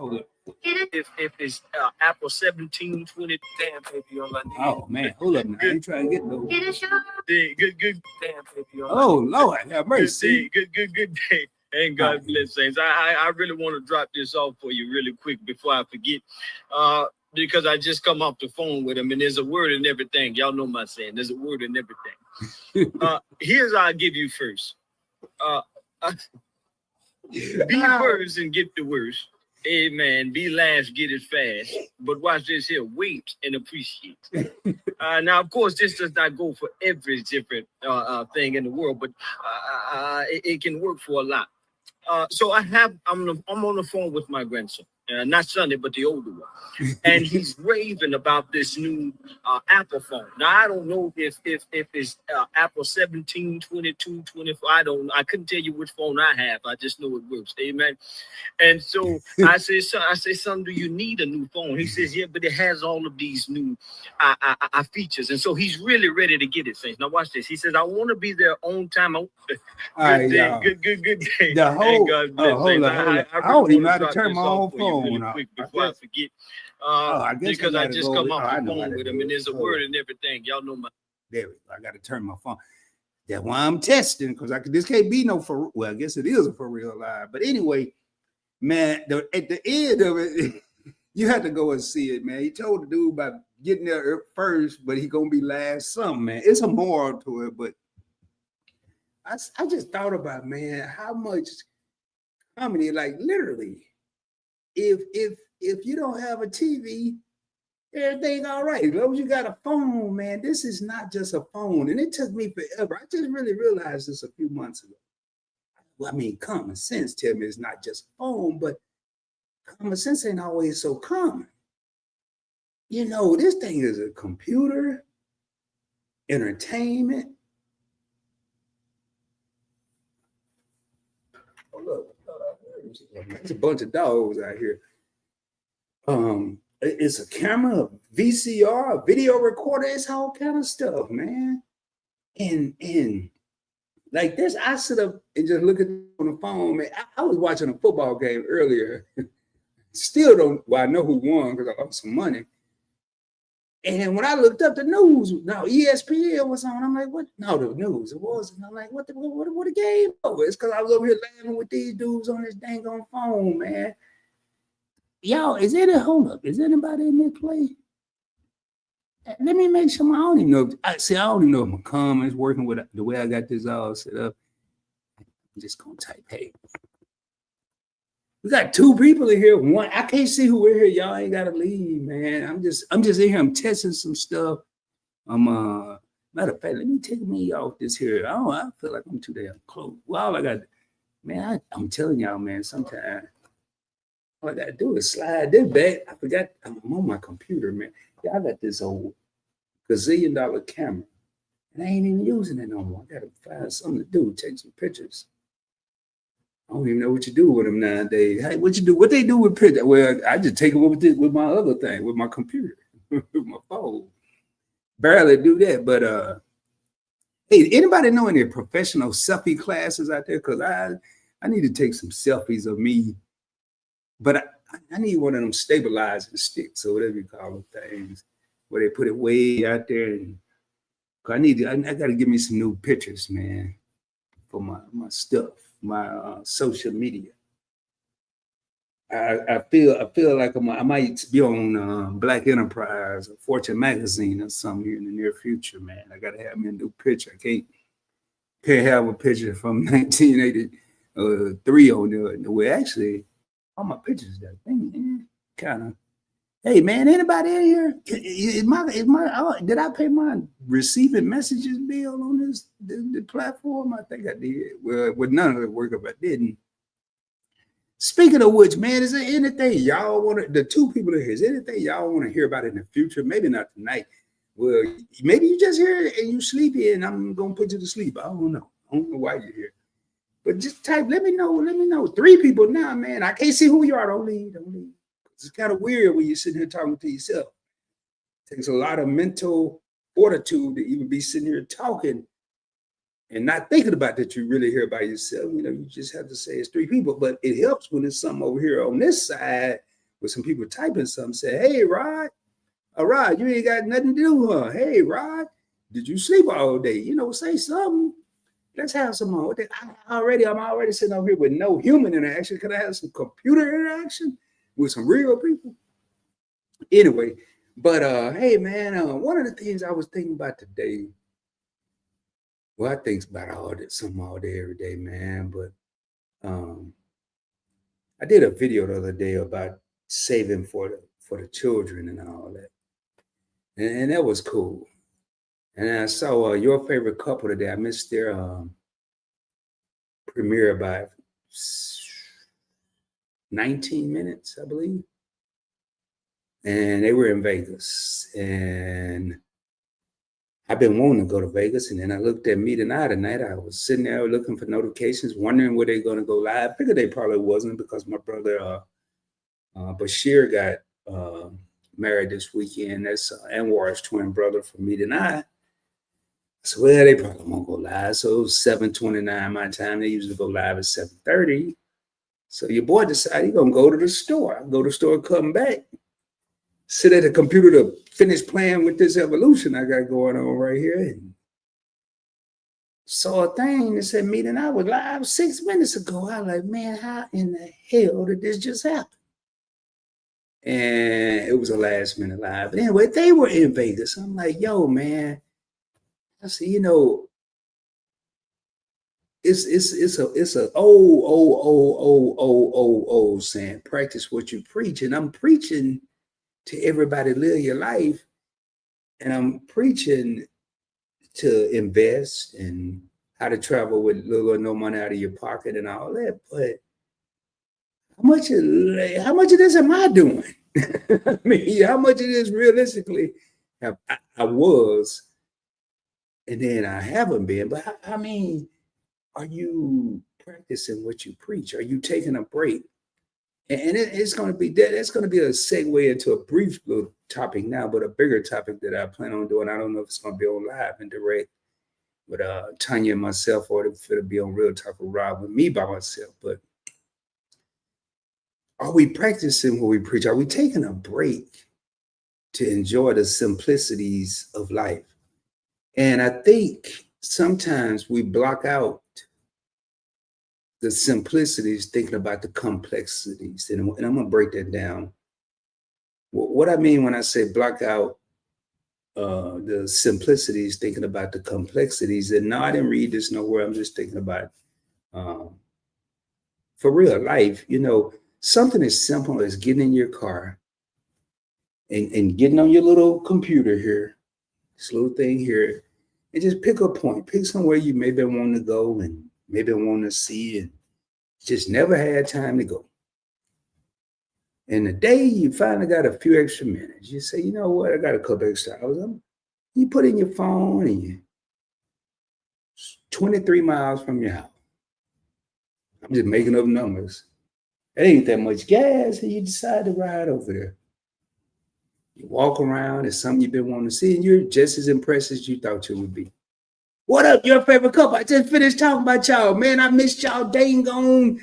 Speaker 2: If it's Apple 17, 20, damn baby on my knee.
Speaker 1: Oh man, hold up now. I ain't trying to get those.
Speaker 2: Good damn baby on
Speaker 1: oh Lord, have mercy.
Speaker 2: Good day. And God bless saints. I really want to drop this off for you really quick before I forget. Because I just come off the phone with him, and there's a word in everything. Y'all know my saying. There's a word in everything. Here's I'll give you first. Be first and get the worst. Amen. Be last, get it fast. But watch this here. Wait and appreciate. Now, of course, this does not go for every different thing in the world, but it can work for a lot. So I'm on the phone with my grandson. Not Sunday, but the older one, and he's raving about this new Apple phone. Now I don't know if it's Apple 17, 22, 24. I couldn't tell you which phone I have. I just know it works. Amen. And so I say, son, do you need a new phone? He says, yeah, but it has all of these new features, and so he's really ready to get it. Saints. Now watch this. He says, I want to be there on time. All right, good day.
Speaker 1: The whole hold on. I don't even know how to turn my own phone.
Speaker 2: Really quick before I forget. I guess because I just come off the phone with him, and there's a word and everything. Y'all know my.
Speaker 1: There we go. I got to turn my phone. That's why I'm testing, because this can't be no for. Well, I guess it is a for real live. But anyway, man, at the end of it, you have to go and see it, man. He told the dude about getting there first, but he gonna be last. Something, man. It's a moral to it, but I just thought about, man, how many, like literally. If you don't have a TV, everything all right. As long as you got a phone, man, this is not just a phone. And it took me forever. I just really realized this a few months ago. Well, I mean, common sense tell me it's not just a phone, but common sense ain't always so common. You know, this thing is a computer, entertainment. Oh, look. There's a bunch of dogs out here. It's a camera, a VCR, a video recorder. It's all kind of stuff, man. And like this, I sit up and just look at it on the phone, man. I was watching a football game earlier. Still don't. Well, I know who won because I lost some money. And when I looked up the news, now ESPN was on. I'm like, what? No, the news. It was. And I'm like, what the game over? It's because I was over here laughing with these dudes on this dang on phone, man. Y'all, hold up? Is anybody in this play? Let me make sure. I don't even know. I don't even know if my comments working with the way I got this all set up. I'm just gonna type, hey. We got two people in here. One, I can't see who we're here. Y'all ain't gotta leave, man. I'm just in here. I'm testing some stuff. Matter of fact, let me take me off this here. I feel like I'm too damn close. Well, all I got, man, I'm telling y'all, man, sometimes all I gotta do is slide this back. I forgot I'm on my computer, man. Yeah, I got this old gazillion-dollar camera. And I ain't even using it no more. I gotta find something to do, take some pictures. I don't even know what you do with them nowadays. Hey, what you do? What they do with pictures? Well, I just take them with my other thing, with my computer, with my phone. Barely do that, but hey, anybody know any professional selfie classes out there? Because I need to take some selfies of me, but I need one of them stabilizing sticks or whatever you call them things, where they put it way out there. And I got to give me some new pictures, man, for my stuff, my social media. I feel like I might be on Black Enterprise or Fortune Magazine or something here in the near future, man. I gotta have me a new picture. I can't have a picture from 1983 on there. Well, actually, all my pictures that thing, kind of. Hey man, anybody in here? Did I pay my receiving messages bill on the platform? I think I did. Well, with none of it work if I didn't. Speaking of which, man, is there anything y'all want to, the two people in here, is there anything y'all want to hear about in the future? Maybe not tonight. Well, maybe you just hear it and you sleepy and I'm going to put you to sleep. I don't know. I don't know why you're here. But just type, let me know. 3 people now, man. I can't see who you are. Don't leave. It's kind of weird when you're sitting here talking to yourself. It takes a lot of mental fortitude to even be sitting here talking and not thinking about that you really hear by yourself. You know, you just have to say it's 3 people, but it helps when there's something over here on this side with some people typing something, say, hey, Rod, Rod, you ain't got nothing to do, huh? Hey, Rod, did you sleep all day? You know, say something. Let's have some more. I'm already sitting over here with no human interaction. Can I have some computer interaction with some real people? Anyway, but hey, man, one of the things I was thinking about today, well, I think about something all day, every day, man. But I did a video the other day about saving for the children and all that, and that was cool. And I saw Your Favorite Couple today. I missed their premiere by 19 minutes, I believe. And they were in Vegas, and I've been wanting to go to Vegas, and then I looked at Meet and I tonight. I was sitting there looking for notifications, wondering where they're going to go live. I figured they probably wasn't because my brother Bashir got married this weekend. That's Anwar's twin brother from Meet and I. So, well, they probably won't go live. So 7:29 my time. They usually go live at 7:30. So your boy decided he's going to go to the store. Go to the store, come back, sit at the computer to finish playing with this evolution I got going on right here. And saw a thing that said Meet and I was live 6 minutes ago. I was like, man, how in the hell did this just happen? And it was a last minute live. But anyway, they were in Vegas. I'm like, yo, man. I said, you know, it's a old saying, practice what you preach. And I'm preaching to everybody, live your life. And I'm preaching to invest and how to travel with little or no money out of your pocket and all that. But how much of this am I doing? I mean, how much of this realistically I was, and then I haven't been. But I mean, are you practicing what you preach? Are you taking a break? And it's going to be that. It's going to be a segue into a brief little topic now, but a bigger topic that I plan on doing. I don't know if it's going to be on live and direct with Tanya and myself, or if it'll be on Real Talk with Rob with me by myself. But are we practicing what we preach? Are we taking a break to enjoy the simplicities of life? And I think sometimes we block out the simplicities thinking about the complexities. And I'm going to break that down. What I mean when I say block out the simplicities thinking about the complexities, and no, I didn't read this nowhere. I'm just thinking about for real life, you know, something as simple as getting in your car and getting on your little computer here, this little thing here, and just pick a point, pick somewhere you maybe want to go and maybe want to see, and just never had time to go. And the day you finally got a few extra minutes, you say, you know what, I got a couple extra hours. You put in your phone and you're 23 miles from your house. I'm just making up numbers. It ain't that much gas, and you decide to ride over there. You walk around, it's something you've been wanting to see, and you're just as impressed as you thought you would be. What up, your favorite couple? I just finished talking about y'all, man. I missed y'all dang on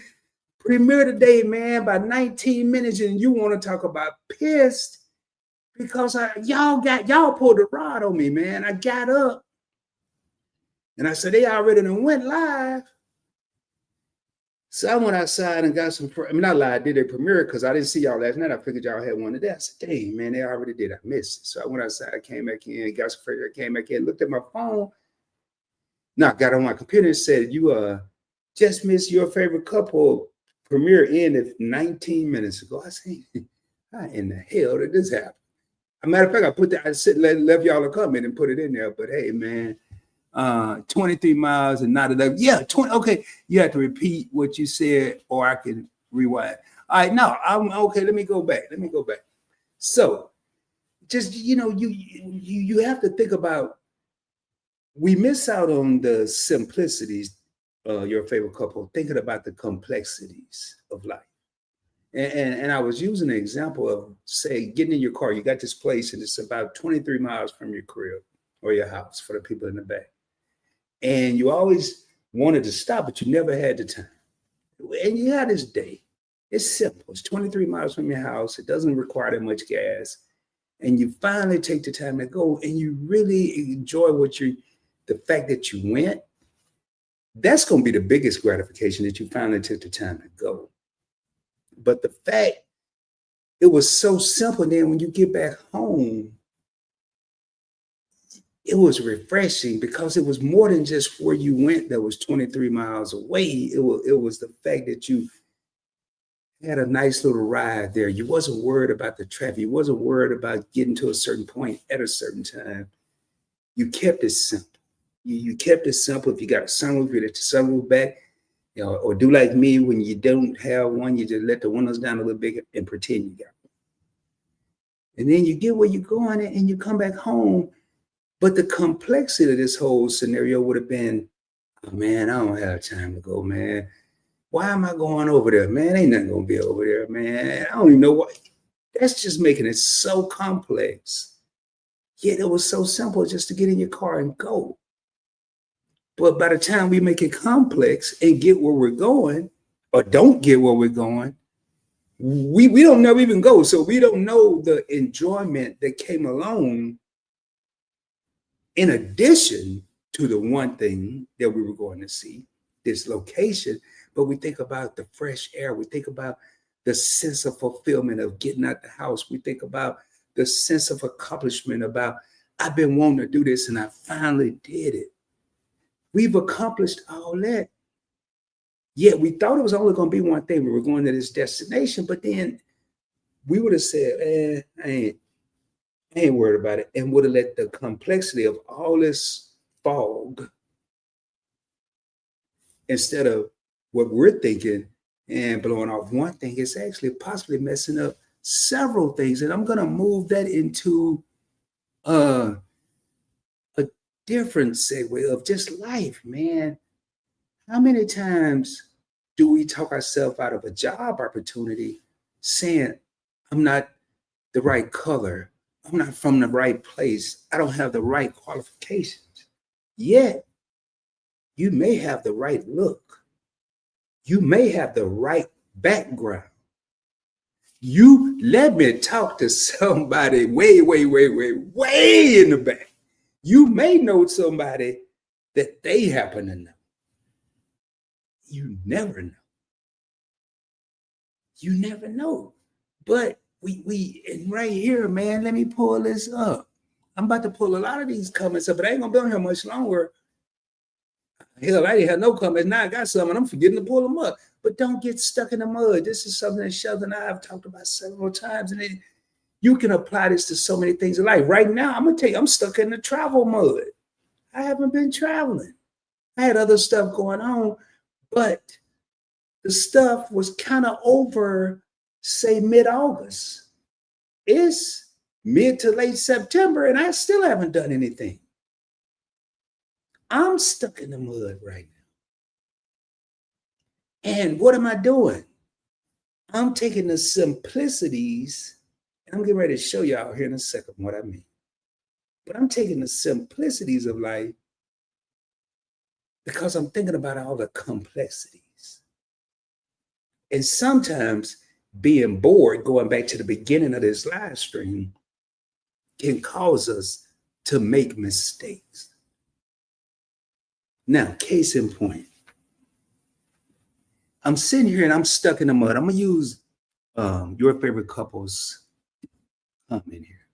Speaker 1: premiere today, man, by 19 minutes, and you want to talk about pissed because y'all pulled the rod on me, man. I got up and I said they already done went live. So I went outside and got some. I mean, not live, did they premiere because I didn't see y'all last night. I figured y'all had one today. I said, dang, man, they already did. I missed it. So I went outside, came back in, got some figure, came back in, looked at my phone. No, got on my computer and said, you just missed your favorite couple premiere ended 19 minutes ago. I said, how in the hell did this happen? As a matter of fact, I put that, left y'all a comment and put it in there. But hey, man, 23 miles and not 11. Yeah, 20. Okay, you have to repeat what you said, or I can rewind. All right, no, I'm okay. Let me go back. So, just you have to think about. We miss out on the simplicities. Your favorite couple, thinking about the complexities of life. And I was using an example of, say, getting in your car. You got this place and it's about 23 miles from your crib or your house for the people in the back. And you always wanted to stop, but you never had the time. And you had this day. It's simple. It's 23 miles from your house. It doesn't require that much gas. And you finally take the time to go and you really enjoy the fact that you went. That's going to be the biggest gratification, that you finally took the time to go. But the fact it was so simple, then when you get back home, it was refreshing because it was more than just where you went that was 23 miles away. It was the fact that you had a nice little ride there. You wasn't worried about the traffic. You wasn't worried about getting to a certain point at a certain time. You kept it simple. You kept it simple. If you got a sunroof, you let the sunroof back, or do like me when you don't have one, you just let the windows down a little bit and pretend you got one. And then you get where you're going and you come back home. But the complexity of this whole scenario would have been, oh, man, I don't have time to go, man. Why am I going over there, man? Ain't nothing gonna be over there, man. I don't even know what. That's just making it so complex. Yet it was so simple just to get in your car and go. But by the time we make it complex and get where we're going, or don't get where we're going, we don't never even go. So we don't know the enjoyment that came along in addition to the one thing that we were going to see, this location. But we think about the fresh air. We think about the sense of fulfillment of getting out the house. We think about the sense of accomplishment about, I've been wanting to do this and I finally did it. We've accomplished all that. Yet we thought it was only going to be one thing. We were going to this destination, but then we would have said, I ain't worried about it, and would have let the complexity of all this fog instead of what we're thinking and blowing off one thing. It's actually possibly messing up several things. And I'm going to move that into a different segue of just life, man. How many times do we talk ourselves out of a job opportunity saying, I'm not the right color, I'm not from the right place, I don't have the right qualifications? Yet, you may have the right look. You may have the right background. You let me talk to somebody way in the back. You may know somebody that they happen to know. You never know. You never know. But and right here, man, let me pull this up. I'm about to pull a lot of these comments up, but I ain't gonna be on here much longer. Hell, I didn't have no comments. Now I got some, and I'm forgetting to pull them up. But don't get stuck in the mud. This is something that Sheldon and I have talked about several times, and you can apply this to so many things in life. Right now, I'm gonna tell you, I'm stuck in the travel mud. I haven't been traveling. I had other stuff going on, but the stuff was kind of over, say, mid-August. It's mid to late September, and I still haven't done anything. I'm stuck in the mud right now. And what am I doing? I'm taking the simplicities, and I'm getting ready to show y'all here in a second what I mean. But I'm taking the simplicities of life because I'm thinking about all the complexities. And sometimes being bored, going back to the beginning of this live stream, can cause us to make mistakes. Now, case in point, I'm sitting here and I'm stuck in the mud. I'm gonna use your favorite couple's comment here.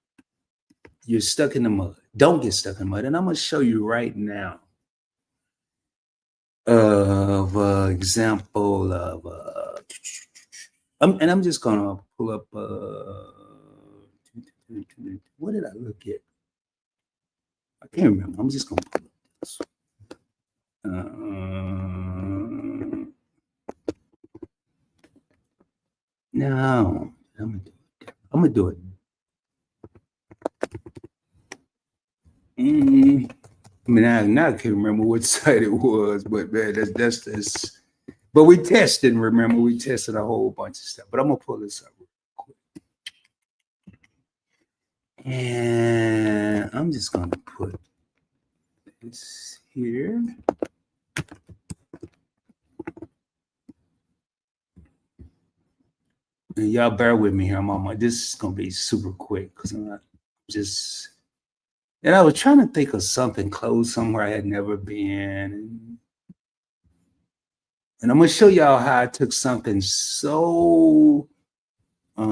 Speaker 1: You're stuck in the mud. Don't get stuck in the mud. And I'm gonna show you right now of example of and I'm just gonna pull up what did I look at? I can't remember. I'm just gonna pull up this. No, I'm gonna do it. I mean, now I can't remember what site it was, but man, that's. But we tested. Remember, we tested a whole bunch of stuff. But I'm gonna pull this up real quick, and I'm just gonna put this here. And y'all bear with me here. This is gonna be super quick because I'm not just. And I was trying to think of something close somewhere I had never been. And I'm gonna show y'all how I took something so no,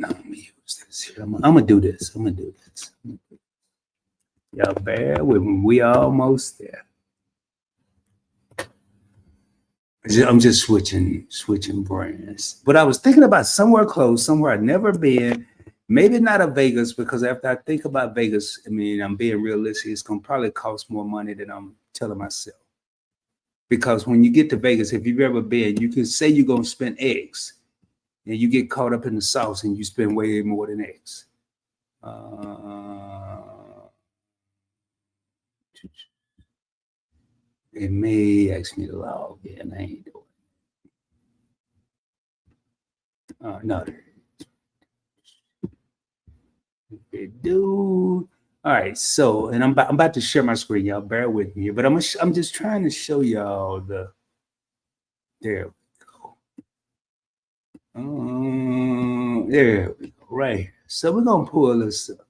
Speaker 1: let me use this here. I'm gonna do this. Y'all bear with me. We almost there. I'm just switching brands. But I was thinking about somewhere close, somewhere I've never been. Maybe not a Vegas, because after I think about Vegas, I mean, I'm being realistic. It's gonna probably cost more money than I'm telling myself. Because when you get to Vegas, if you've ever been, you can say you're gonna spend X, and you get caught up in the sauce, and you spend way more than X. It may ask me to log in. I ain't doing it. No. It do. All right. So, and I'm about to share my screen. Y'all bear with me, but I'm just trying to show y'all the. There we go. There we go. Right. So we're gonna pull this up.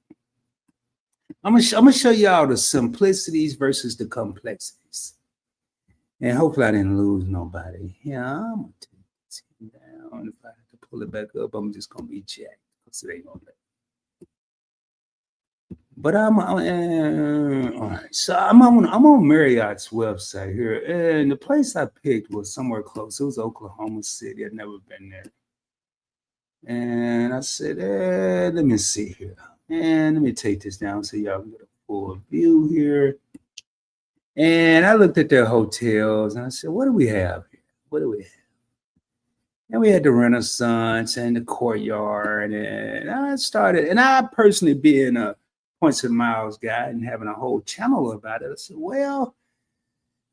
Speaker 1: I'm gonna show y'all the simplicities versus the complexities. And hopefully I didn't lose nobody. Yeah, I'm gonna take this down. If I have to pull it back up, I'm just gonna be jacked because it ain't gonna let me. But all right. So I'm on Marriott's website here, and the place I picked was somewhere close. It was Oklahoma City. I'd never been there. And I said, let me see here. And let me take this down so y'all can get a full view here. And I looked at their hotels and I said, what do we have here? What do we have? And we had the Renaissance and the Courtyard. And I started, and I personally being a Points and Miles guy and having a whole channel about it, I said, well,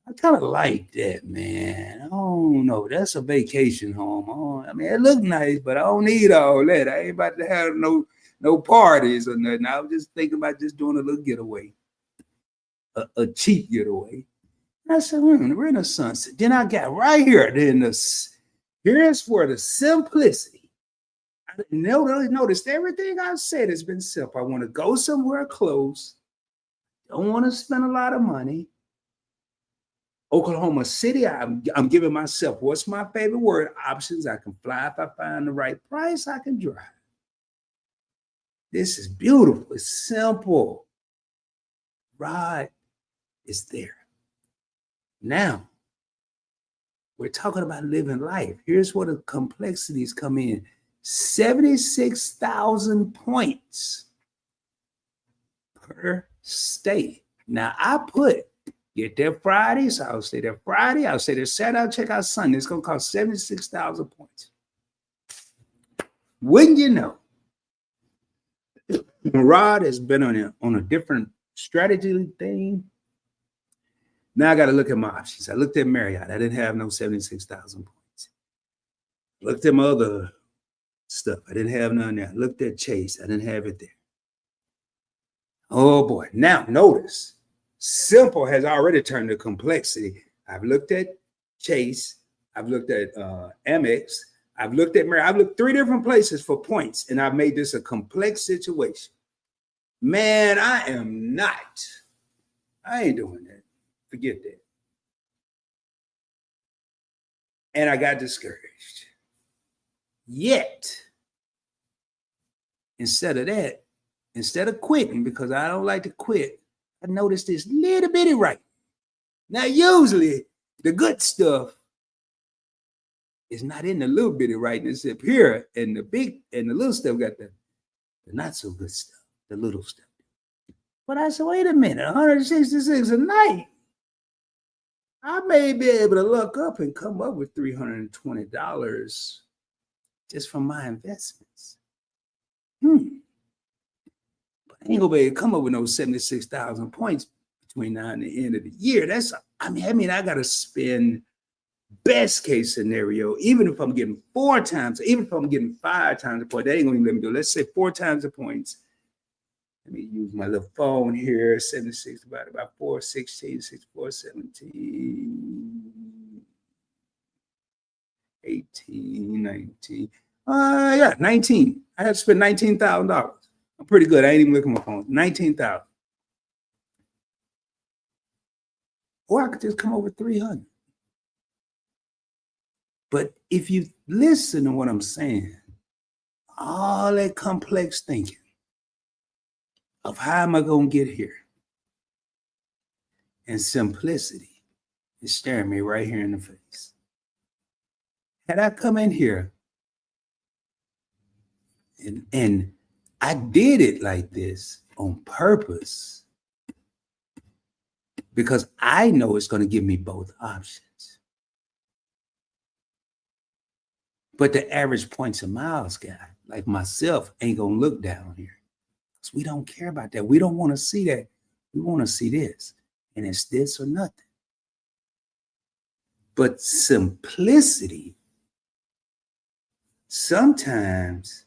Speaker 1: I kind of like that, man. I don't know. That's a vacation home. I mean, it looked nice, but I don't need all that. I ain't about to have no parties or nothing. I was just thinking about just doing a little getaway. A cheap getaway. And I said, the Renaissance. Then I got right here. Then here's where the simplicity. I noticed everything I said has been simple. I want to go somewhere close. Don't want to spend a lot of money. Oklahoma City, I'm giving myself, what's my favorite word? Options. I can fly if I find the right price. I can drive. This is beautiful. It's simple. Right. Is there. Now, we're talking about living life. Here's where the complexities come in. 76,000 points per state. Now, I put, get there Friday, so I'll stay there Friday. I'll stay there Saturday. I'll check out Sunday. It's going to cost 76,000 points. Wouldn't you know? Rod has been on a different strategy thing. Now I got to look at my options. I looked at Marriott. I didn't have no 76,000 points. Looked at my other stuff. I didn't have none there. I looked at Chase. I didn't have it there. Oh boy. Now notice, simple has already turned to complexity. I've looked at Chase. I've looked at Amex. I've looked at Mary. I've looked 3 different places for points, and I've made this a complex situation. Man, I ain't doing that. Forget that. And I got discouraged. Yet, instead of quitting, because I don't like to quit, I noticed this little bitty writing. Now, usually the good stuff is not in the little bitty writing. It's up here, and the big and the little stuff got the not so good stuff, the little stuff. But I said, wait a minute, 166 a night. I may be able to look up and come up with $320 just from my investments. But I ain't gonna be able to come up with no 76,000 points between now and the end of the year. I mean, I gotta spend best case scenario, even if I'm getting 4 times, even if I'm getting 5 times the point, that ain't gonna even let me do it. Let's say 4 times the points. Let me use my little phone here. 76 divided by 4, 16, 64, 17, 18, 19. Yeah, 19. I had to spend $19,000. I'm pretty good. I ain't even looking at my phone. 19,000. Or I could just come up with 300. But if you listen to what I'm saying, all that complex thinking of how am I going to get here, and simplicity is staring me right here in the face. Had I come in here and I did it like this on purpose because I know it's going to give me both options. But the average points and miles guy, like myself, ain't going to look down here. Because we don't care about that. We don't want to see that. We want to see this. And it's this or nothing. But simplicity, sometimes,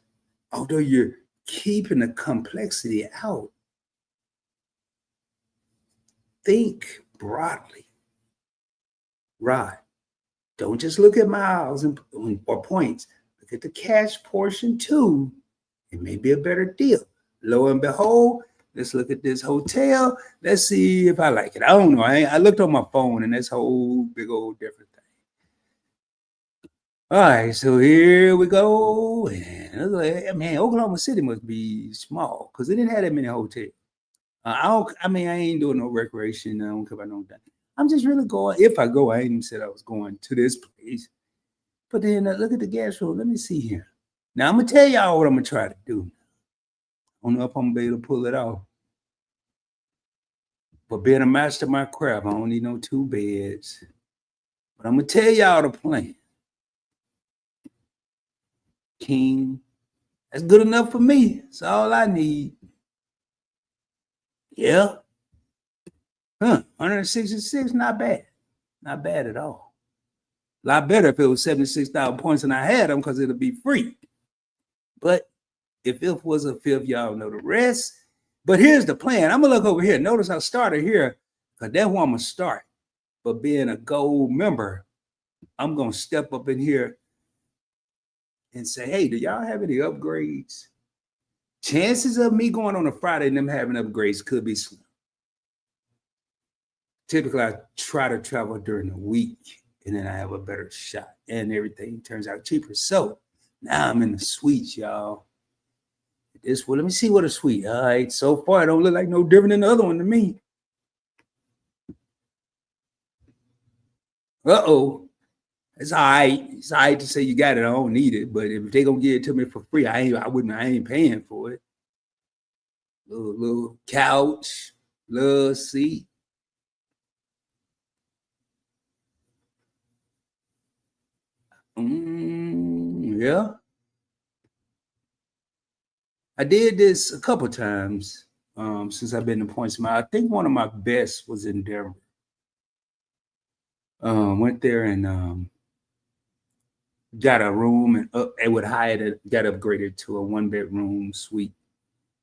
Speaker 1: although you're keeping the complexity out, think broadly. Right. Don't just look at miles or points. Look at the cash portion too. It may be a better deal. Lo and behold, let's look at this hotel. Let's see if I like it. I don't know. I looked on my phone and this whole big old different thing. All right, so here we go. And man, Oklahoma City must be small because it didn't have that many hotels. I ain't doing no recreation. I don't care about no that. I'm just really going. If I go, I ain't even said I was going to this place. But then look at the gas road. Let me see here. Now I'm gonna tell y'all what I'm gonna try to do. I don't know if I'm gonna be able to pull it off. But being a master of my craft, I don't need no 2 beds. But I'm gonna tell y'all the plan. King, that's good enough for me. That's all I need. Yeah. 166, not bad. Not bad at all. A lot better if it was 76,000 points and I had them because it'll be free. But if it was a fifth, y'all know the rest. But here's the plan. I'm gonna look over here. Notice I started here because that's where I'm gonna start. But being a gold member, I'm gonna step up in here and say, hey, do y'all have any upgrades? Chances of me going on a Friday and them having upgrades could be slim. Typically, I try to travel during the week and then I have a better shot and everything turns out cheaper. So now I'm in the suites, y'all. Let me see what a suite. All right, so far it don't look like no different than the other one to me. Uh-oh. It's all right. It's all right to say you got it. I don't need it. But if they gonna give it to me for free, I ain't paying for it. Little couch, little seat. Yeah. I did this a couple times since I've been to Point Smile. I think one of my best was in Denver. Went there and got a room and would hire it, got upgraded to a 1-bedroom suite.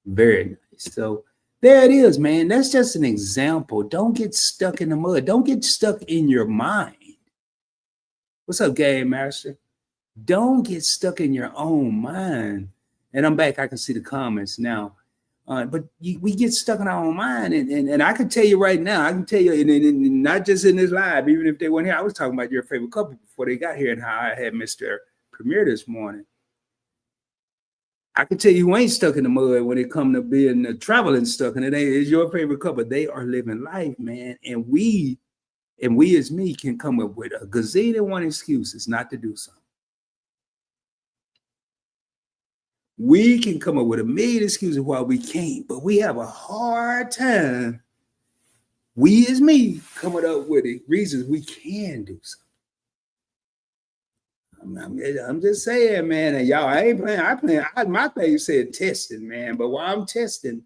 Speaker 1: Very nice. So there it is, man. That's just an example. Don't get stuck in the mud. Don't get stuck in your mind. What's up, Game Master? Don't get stuck in your own mind. And I'm back. I can see the comments now. But we get stuck in our own mind. And I can tell you right now, I can tell you, and not just in this live, even if they weren't here, I was talking about your favorite couple before they got here and how I had Mr. Premier this morning. I can tell you who ain't stuck in the mud when it comes to being traveling stuck, and it's your favorite couple. They are living life, man. And we as me can come up with a gazillion and one excuses not to do something. We can come up with a million excuses why we can't, but we have a hard time, we as me, coming up with reasons we can do something. I'm just saying, man, and y'all, I ain't playing. My thing said testing, man, but while I'm testing,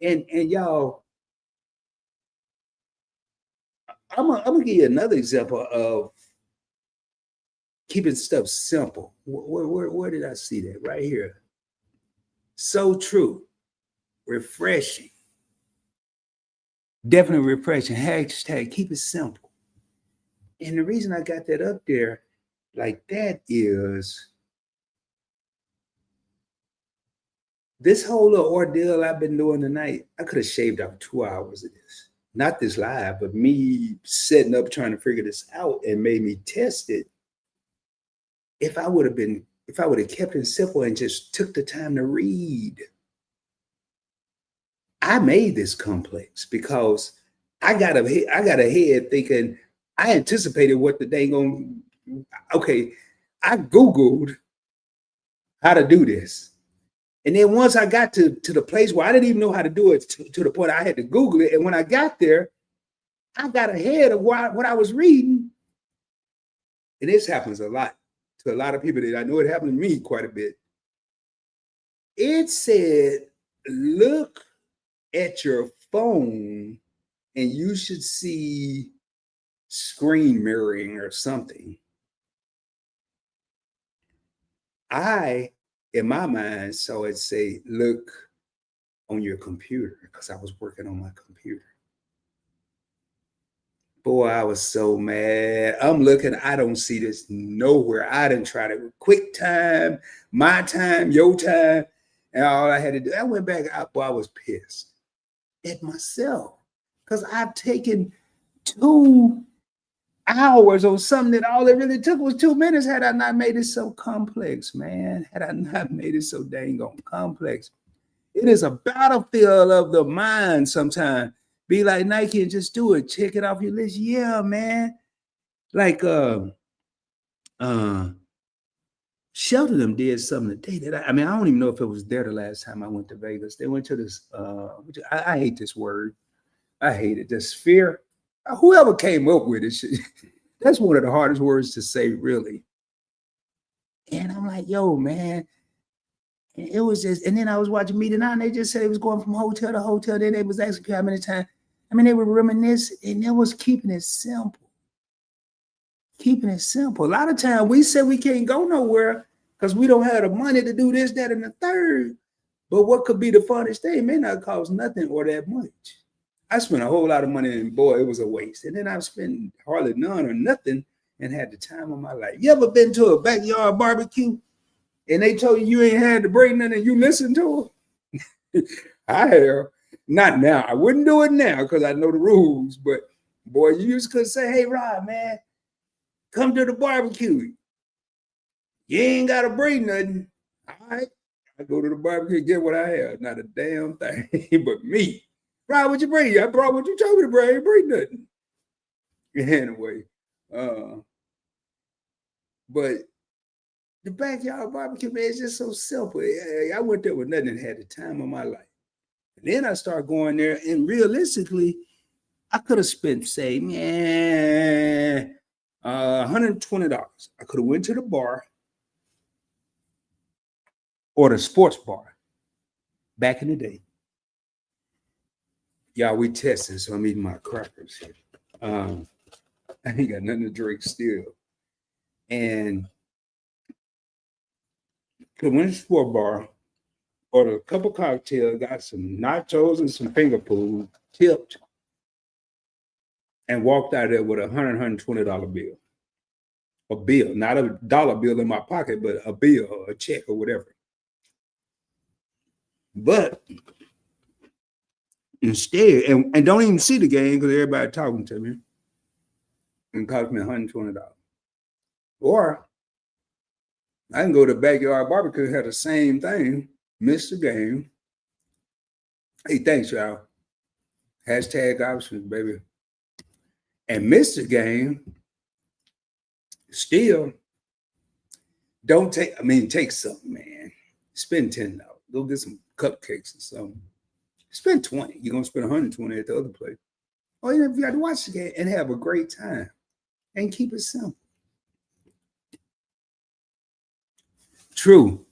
Speaker 1: and y'all, I'm gonna give you another example of keeping stuff simple. Where did I see that? Right here. So true, refreshing, definitely refreshing. Hashtag keep it simple. And the reason I got that up there like that is this whole little ordeal I've been doing tonight. I could have shaved off 2 hours of this. Not this live, but me setting up trying to figure this out and made me test it. If I would have kept it simple and just took the time to read. I made this complex because I got a head thinking I anticipated what the dang on. Okay, I Googled how to do this. And then once I got to the place where I didn't even know how to do it to the point I had to Google it. And when I got there, I got ahead of what I was reading. And this happens a lot to a lot of people. That I know it happened to me quite a bit. It said, look at your phone and you should see screen mirroring or something. I, in my mind, saw it say, look on your computer, because I was working on my computer. Boy, I was so mad. I'm looking, I don't see this nowhere. I didn't try to QuickTime, my time, your time, and all I had to do. I went back out, boy, I was pissed at myself because I've taken 2 hours or something that all it really took was 2 minutes. Had I not made it so complex, man, had I not made it so dang on complex. It is a battlefield of the mind sometimes. Be like Nike and just do it. Check it off your list. Yeah, man. Like Shelton them did something today that I mean, I don't even know if it was there the last time I went to Vegas. They went to this, I hate this word. I hate it. The sphere. Whoever came up with it, that's one of the hardest words to say, really. And I'm like, yo, man. And it was just, and then I was watching Meet and they just said it was going from hotel to hotel. Then they was asking how many times. I mean, they were reminiscing, and it was keeping it simple. Keeping it simple. A lot of times we say we can't go nowhere because we don't have the money to do this, that, and the third. But what could be the funnest thing may not cost nothing or that much. I spent a whole lot of money, and boy, it was a waste. And then I've spent hardly none or nothing and had the time of my life. You ever been to a backyard barbecue and they told you ain't had to bring nothing and you listened to them? I have. Not now. I wouldn't do it now because I know the rules. But boy, you just could say, hey, Rod, man, come to the barbecue. You ain't got to bring nothing. All right. I go to the barbecue and get what I have. Not a damn thing but me. Rod, what you bring? I brought what you told me to bring. I ain't bring nothing. Anyway, but the backyard barbecue, man, is just so simple. I went there with nothing and had the time of my life. And then I started going there, and realistically, I could have spent, say, $120. I could have went to the bar or the sports bar back in the day. Y'all, we testing, so I'm eating my crackers here. I ain't got nothing to drink still. And to win sport bar, ordered a couple cocktails, got some nachos and some finger food, tipped, and walked out of there with $120 bill. A bill, not a dollar bill in my pocket, but a bill or a check or whatever. But instead, and don't even see the game because everybody talking to me, and cost me $120. Or I can go to Backyard Barbecue, have the same thing, miss the game. Hey, thanks, y'all. Hashtag options, baby. And miss the game. Still, take something, man. Spend $10. Go get some cupcakes or something. Spend $20. You're gonna spend $120 at the other place. Or even if you got to watch the game and have a great time. And keep it simple. True.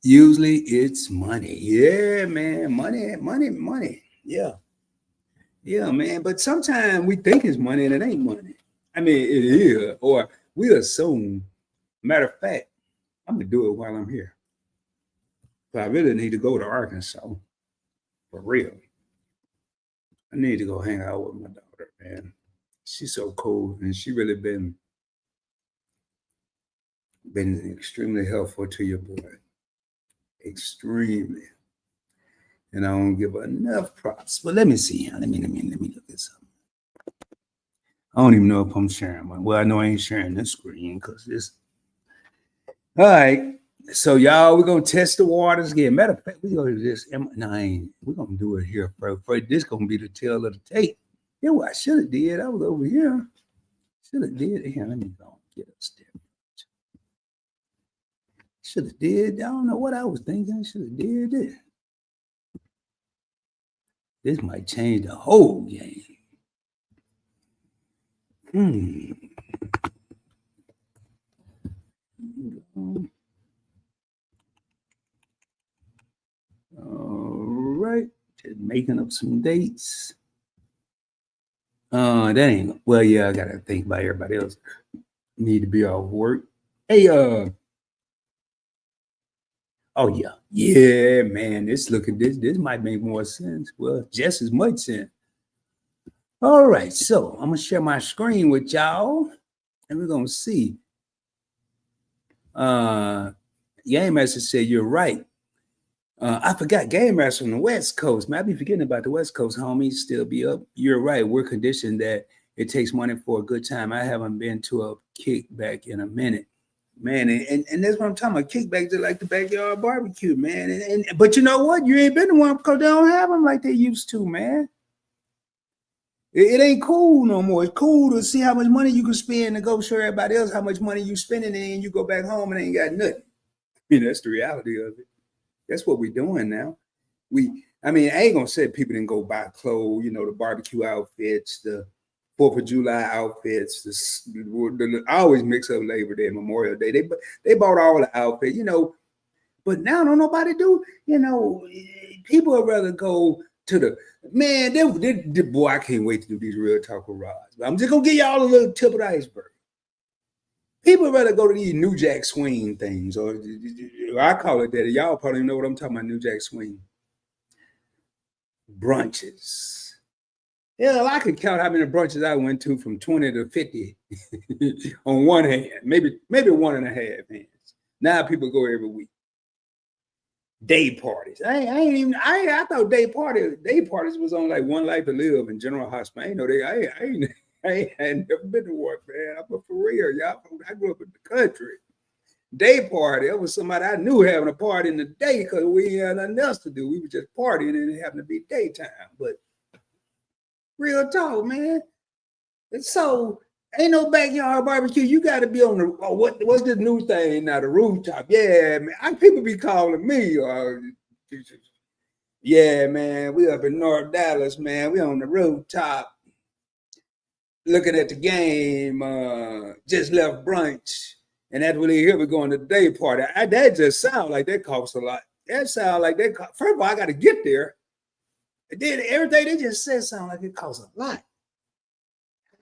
Speaker 1: Usually it's money. Yeah, man. Money. Yeah. Yeah, man. But sometimes we think it's money and it ain't money. I mean, it is. Or we assume. Matter of fact, I'm going to do it while I'm here. But I really need to go to Arkansas. For real. I need to go hang out with my daughter, man. She's so cool. And she really been extremely helpful to your boy. Extremely. And I don't give her enough props. But let me see. Let me look this up. I don't even know if I'm sharing one. Well, I know I ain't sharing this screen because this. All right. So y'all, we're gonna test the waters again. Matter of fact, we're gonna do this. We're gonna do it here first. This gonna be the tail of the tape. Yeah, what I should have did. I was over here. Should have did. Here, let me go get upstairs. Should have did. I don't know what I was thinking. Should have did this. This might change the whole game. All right. Just making up some dates. That ain't, well, yeah, I gotta think about everybody else. Need to be off work. Hey, oh yeah, man. This might make more sense. Well, just as much sense. All right, so I'm gonna share my screen with y'all, and we're gonna see. Game Master said you're right. I forgot Game Master on the West Coast. Man, I be forgetting about the West Coast, homies. Still be up. You're right. We're conditioned that it takes money for a good time. I haven't been to a kickback in a minute, man. And that's what I'm talking about. Kickbacks are like the Backyard Barbecue, man. But you know what? You ain't been to one because they don't have them like they used to, man. It ain't cool no more. It's cool to see how much money you can spend and go show everybody else how much money you spending, and you go back home and ain't got nothing. I mean, that's the reality of it. That's what we're doing now. I ain't gonna say people didn't go buy clothes, the barbecue outfits, the 4th of July outfits. I always mix up Labor Day and Memorial Day. They bought all the outfits, but now don't nobody do. People would rather go to the man. Boy, I can't wait to do these Real Talk with Rods. But I'm just gonna give y'all a little tip of the iceberg. People would rather go to these New Jack Swing things, or I call it that. Y'all probably know what I'm talking about. New Jack Swing brunches. Yeah, I could count how many brunches I went to from 20 to 50 on one hand, maybe 1.5 hands. Now people go every week. Day parties. I thought day parties was on like One Life to Live in General Hospital. I ain't never been to one, man. I'm for real, y'all. I grew up in the country. Day party. It was somebody I knew having a party in the day because we had nothing else to do. We were just partying and it happened to be daytime. But real talk, man. And so ain't no Backyard Barbecue. You got to be on the what's this new thing now? The rooftop. Yeah, man. People be calling me. Yeah, man. We up in North Dallas, man. We on the rooftop. Looking at the game, just left brunch, and that's when they hear we're going to the day party. That just sounds like that costs a lot. That sounds like that. First of all, I got to get there. And then everything they just said sound like it costs a lot.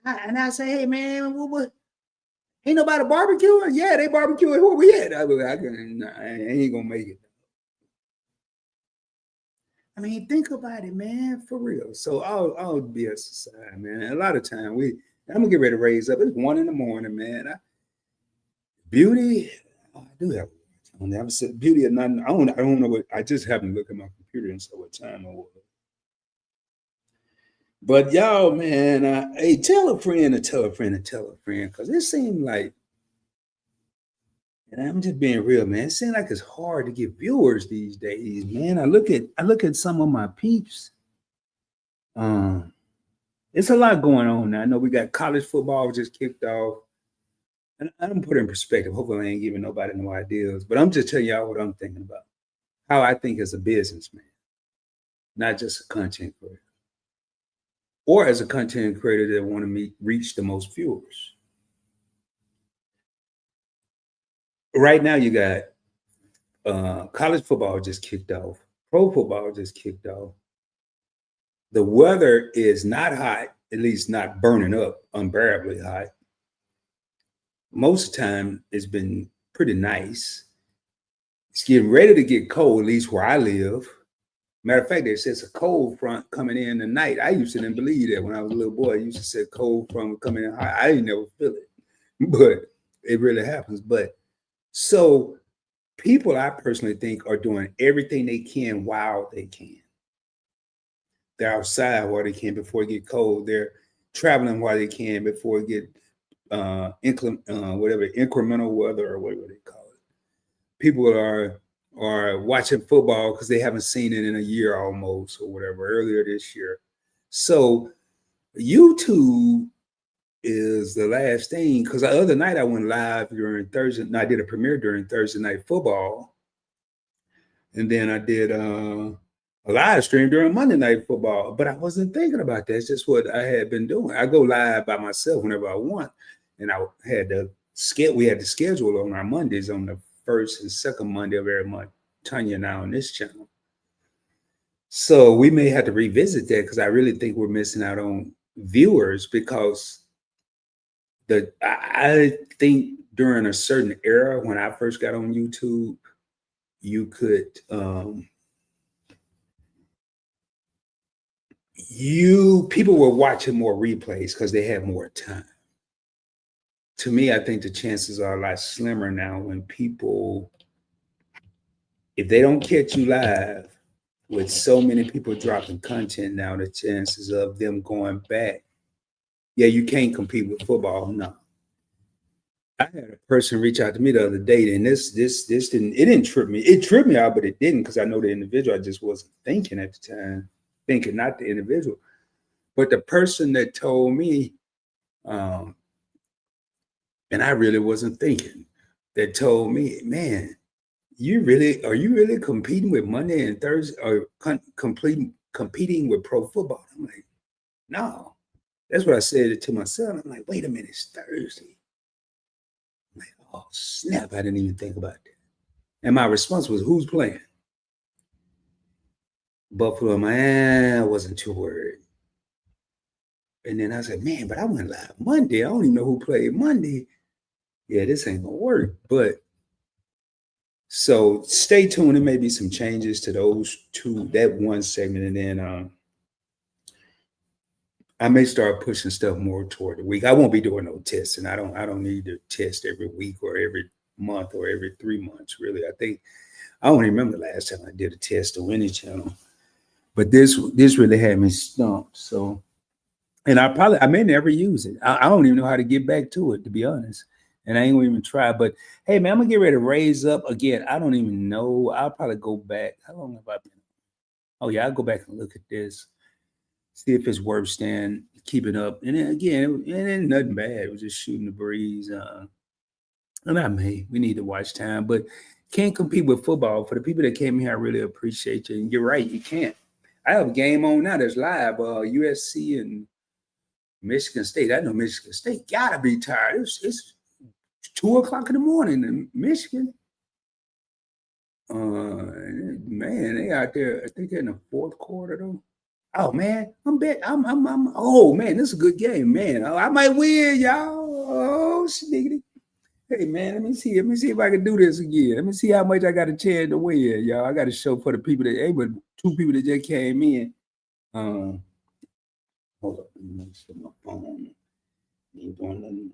Speaker 1: And I say, hey man, Ain't nobody barbecuing? Yeah, they barbecuing. Where we at? I ain't gonna make it. I mean, think about it, man, for real. So I'll be a society, man. A lot of time I'm gonna get ready to raise up. It's 1 a.m, man. Beauty, I do have. I said beauty or nothing. I don't know what. I just haven't looked at my computer and saw what time it was. But y'all, man, hey, tell a friend to tell a friend to tell a friend, because it seemed like, and I'm just being real, man. It seems like it's hard to get viewers these days, man. I look at some of my peeps. It's a lot going on now. I know we got college football just kicked off. And I don't put it in perspective. Hopefully, I ain't giving nobody no ideas, but I'm just telling y'all what I'm thinking about. How I think as a businessman, not just a content creator, or as a content creator that want to reach the most viewers. Right now, you got college football just kicked off. Pro football just kicked off. The weather is not hot, at least not burning up, unbearably hot. Most of the time, it's been pretty nice. It's getting ready to get cold, at least where I live. Matter of fact, there's just a cold front coming in tonight. I used to didn't believe that when I was a little boy. I used to say cold front coming in hot. I didn't never feel it, but it really happens. But so people, I personally think, are doing everything they can while they can. They're outside while they can before it get cold. They're traveling while they can before it get incremental weather or whatever they call it. People are watching football because they haven't seen it in a year almost or whatever, earlier this year. So YouTube is the last thing, because the other night I went live during Thursday. I did a premiere during Thursday Night Football. And then I did a live stream during Monday Night Football, but I wasn't thinking about that. It's just what I had been doing. I go live by myself whenever I want. And I had we had the schedule on our Mondays on the first and second Monday of every month, Tanya and I on this channel. So we may have to revisit that, because I really think we're missing out on viewers, because I think during a certain era when I first got on YouTube, you could people were watching more replays because they had more time. To me, I think the chances are a lot slimmer now when people, if they don't catch you live, with so many people dropping content now, the chances of them going back, yeah, you can't compete with football. No. I had a person reach out to me the other day, and this didn't trip me. It tripped me out, but it didn't, because I know the individual. I just wasn't thinking at the time, thinking not the individual, but the person that told me, and I really wasn't thinking, that told me, man, are you really competing with Monday and Thursday, or competing with pro football? I'm like, no. That's what I said to myself. I'm like, wait a minute, it's Thursday. I'm like, oh snap, I didn't even think about that. And my response was, who's playing? Buffalo. I wasn't too worried. And then I said, man, but I went live Monday. I don't even know who played Monday. Yeah, this ain't gonna work. But so stay tuned. There may be some changes to that one segment, and then I may start pushing stuff more toward the week. I won't be doing no testing. I don't need to test every week or every month or every 3 months. Really, I don't remember the last time I did a test on any channel. But this really had me stumped. So, and I may never use it. I don't even know how to get back to it, to be honest. And I ain't gonna even try. But hey, man, I'm gonna get ready to raise up again. I don't even know. I'll probably go back. How long have I been? Oh yeah, I'll go back and look at this, see if it's worth keeping up. And then again, it ain't nothing bad. It was just shooting the breeze. And we need to watch time, but can't compete with football. For the people that came here, I really appreciate you. And you're right, you can't. I have a game on now that's live, USC and Michigan State. I know Michigan State gotta be tired. It's 2:00 in the morning in Michigan. Man, they out there. I think they're in the fourth quarter though. Oh man, oh man, this is a good game, man. I might win, y'all. Oh, sniggity. Hey man, let me see. Let me see if I can do this again. Let me see how much I got a chance to win, y'all. I got to show for the people that but 2 people that just came in. Hold up, let me make sure my phone ain't doing nothing.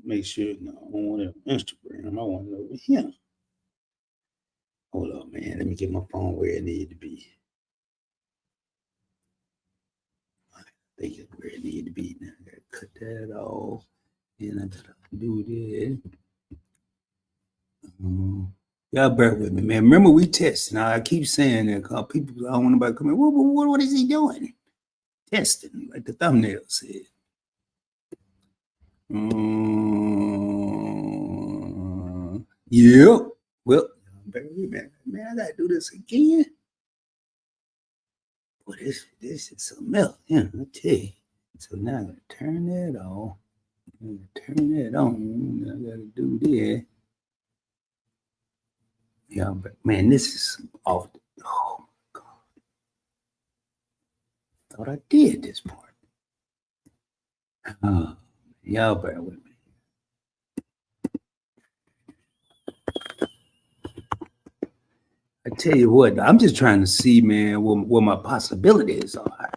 Speaker 1: Make sure no, I don't want it on Instagram. I want it over here. Hold up, man. Let me get my phone where it need to be. I think it's where it need to be now. I gotta cut that off. And I gotta do this. Y'all bear with me, man. Remember we testing. I keep saying that because people, I don't want nobody coming. What is he doing? Testing, like the thumbnail said. Yeah. Well, bear with me, man. I gotta do this again. Boy, this is something else. Yeah, I tell you. So now I gotta turn that off. Turn that on. I gotta do that. Yeah, but man, this is off. Oh my God. Thought I did this part. Y'all bear with me. I tell you what, I'm just trying to see, man, what my possibilities are.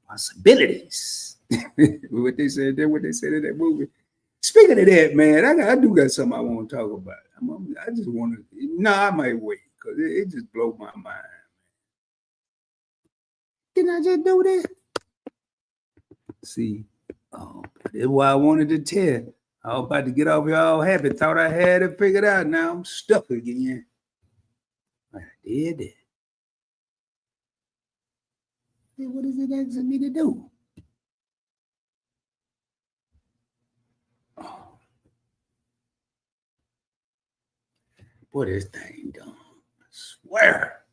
Speaker 1: Possibilities. What they said there, what they said in that movie. Speaking of that, man, I do got something I want to talk about. I just want to. No, I might wait because it just blows my mind. Can I just do that? See, that's why I wanted to tell. I was about to get off y'all happy. Thought I had it figured out. Now I'm stuck again. I did it. What is it asking me to do? Oh. Boy, this thing done. I swear.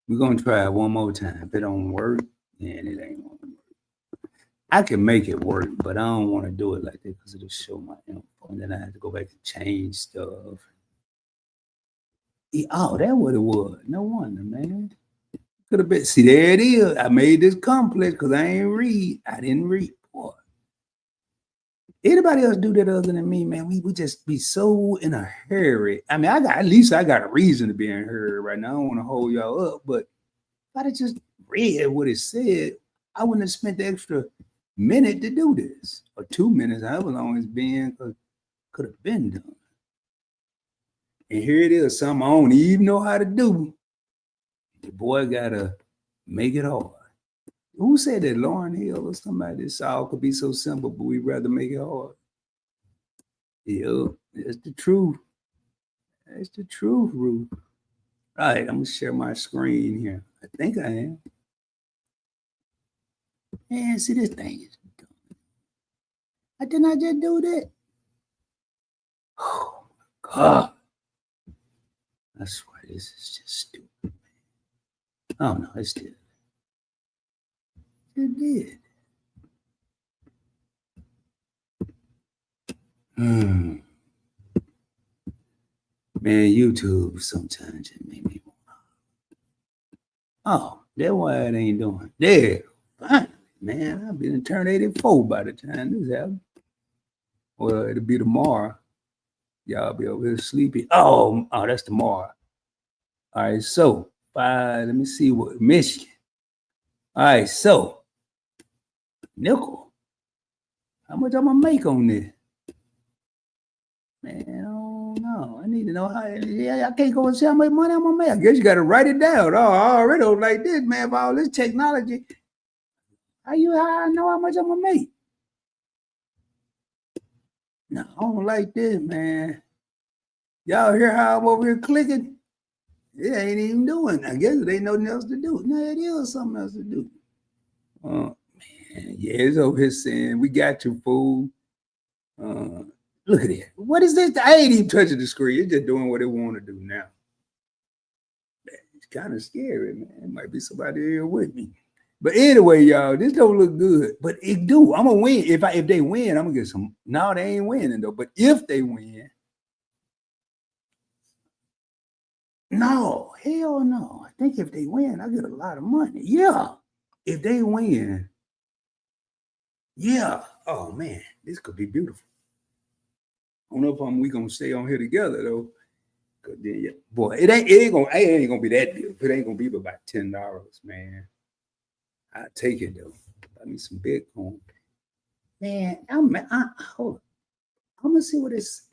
Speaker 1: We're gonna try it one more time. If it don't work, then it ain't gonna work. I can make it work, but I don't want to do it like that because it'll show my info. And then I have to go back and change stuff. Oh, that's what it was. No wonder, man. Could have been. See, there it is. I made this complex because I ain't read. I didn't read. Boy. Anybody else do that other than me, man? We just be so in a hurry. I mean, at least I got a reason to be in a hurry right now. I don't want to hold y'all up, but if I'd just read what it said, I wouldn't have spent the extra minute to do this. Or 2 minutes, however long it's been, could have been done. And here it is, something I don't even know how to do. The boy gotta make it hard. Who said that? Lauryn Hill or somebody? This all could be so simple, but we'd rather make it hard. Yeah, that's the truth. That's the truth, Ruth. All right, I'm gonna share my screen here. I think I am. Man, see this thing is dumb. I did not just do that. Oh my God. I swear this is just stupid. Oh no, it's still. It did. Man, YouTube sometimes just make me want. Oh, that's why it ain't doing. There, finally, man. I've been in turn 84 by the time this happens. Well, it'll be tomorrow. Y'all be over here sleepy. Oh, that's tomorrow. All right, so let me see what Michigan. All right, so nickel. How much I'm gonna make on this? Man, I don't know. I need to know how. I can't go and see how much money I'm gonna make. I guess you got to write it down. Oh, I already don't like this, man. For all this technology, how I know how much I'm gonna make? No, I don't like this, man. Y'all hear how I'm over here clicking? It ain't even doing. I guess it ain't nothing else to do. No, it is something else to do. Oh man, yeah, it's over here saying we got you, fool. Look at it. What is this? I ain't even touching the screen. It's just doing what it want to do now. It's kind of scary, man. It might be somebody here with me. But anyway, y'all, this don't look good. But it do. I'm gonna win. If they win, I'm gonna get some. No, they ain't winning though. But if they win, no, hell no. I think if they win, I get a lot of money. Yeah. If they win, yeah. Oh man, this could be beautiful. I don't know if we gonna stay on here together though. Cause then, yeah, boy, it ain't gonna be that beautiful. It ain't gonna be but about $10, man. I take it though. I need some Bitcoin. Man, hold on. I'm gonna see what it's.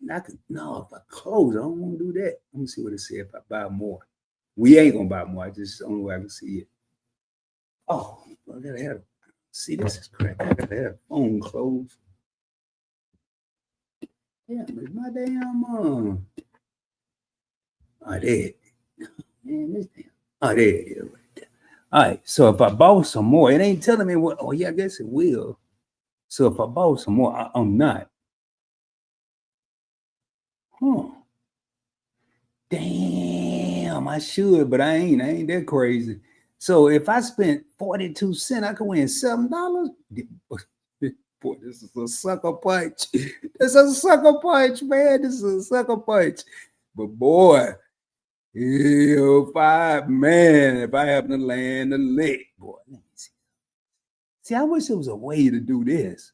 Speaker 1: No, if I close, I don't want to do that. I'm gonna see what it says if I buy more. We ain't gonna buy more. I just the only way I can see it. Oh, I gotta have. See, this is crack. I gotta have phone closed. Yeah, it's my damn Oh, there. Man, this damn. Oh, there it is right there. All right. So if I bought some more, it ain't telling me what. Oh, yeah, I guess it will. So if I bought some more, I'm not. Huh. Damn, I should, but I ain't that crazy. So if I spent 42 cents, I could win $7. Boy, this is a sucker punch. This is a sucker punch, man. This is a sucker punch. But boy, if I happen to land a lick, boy, let me see. See, I wish there was a way to do this.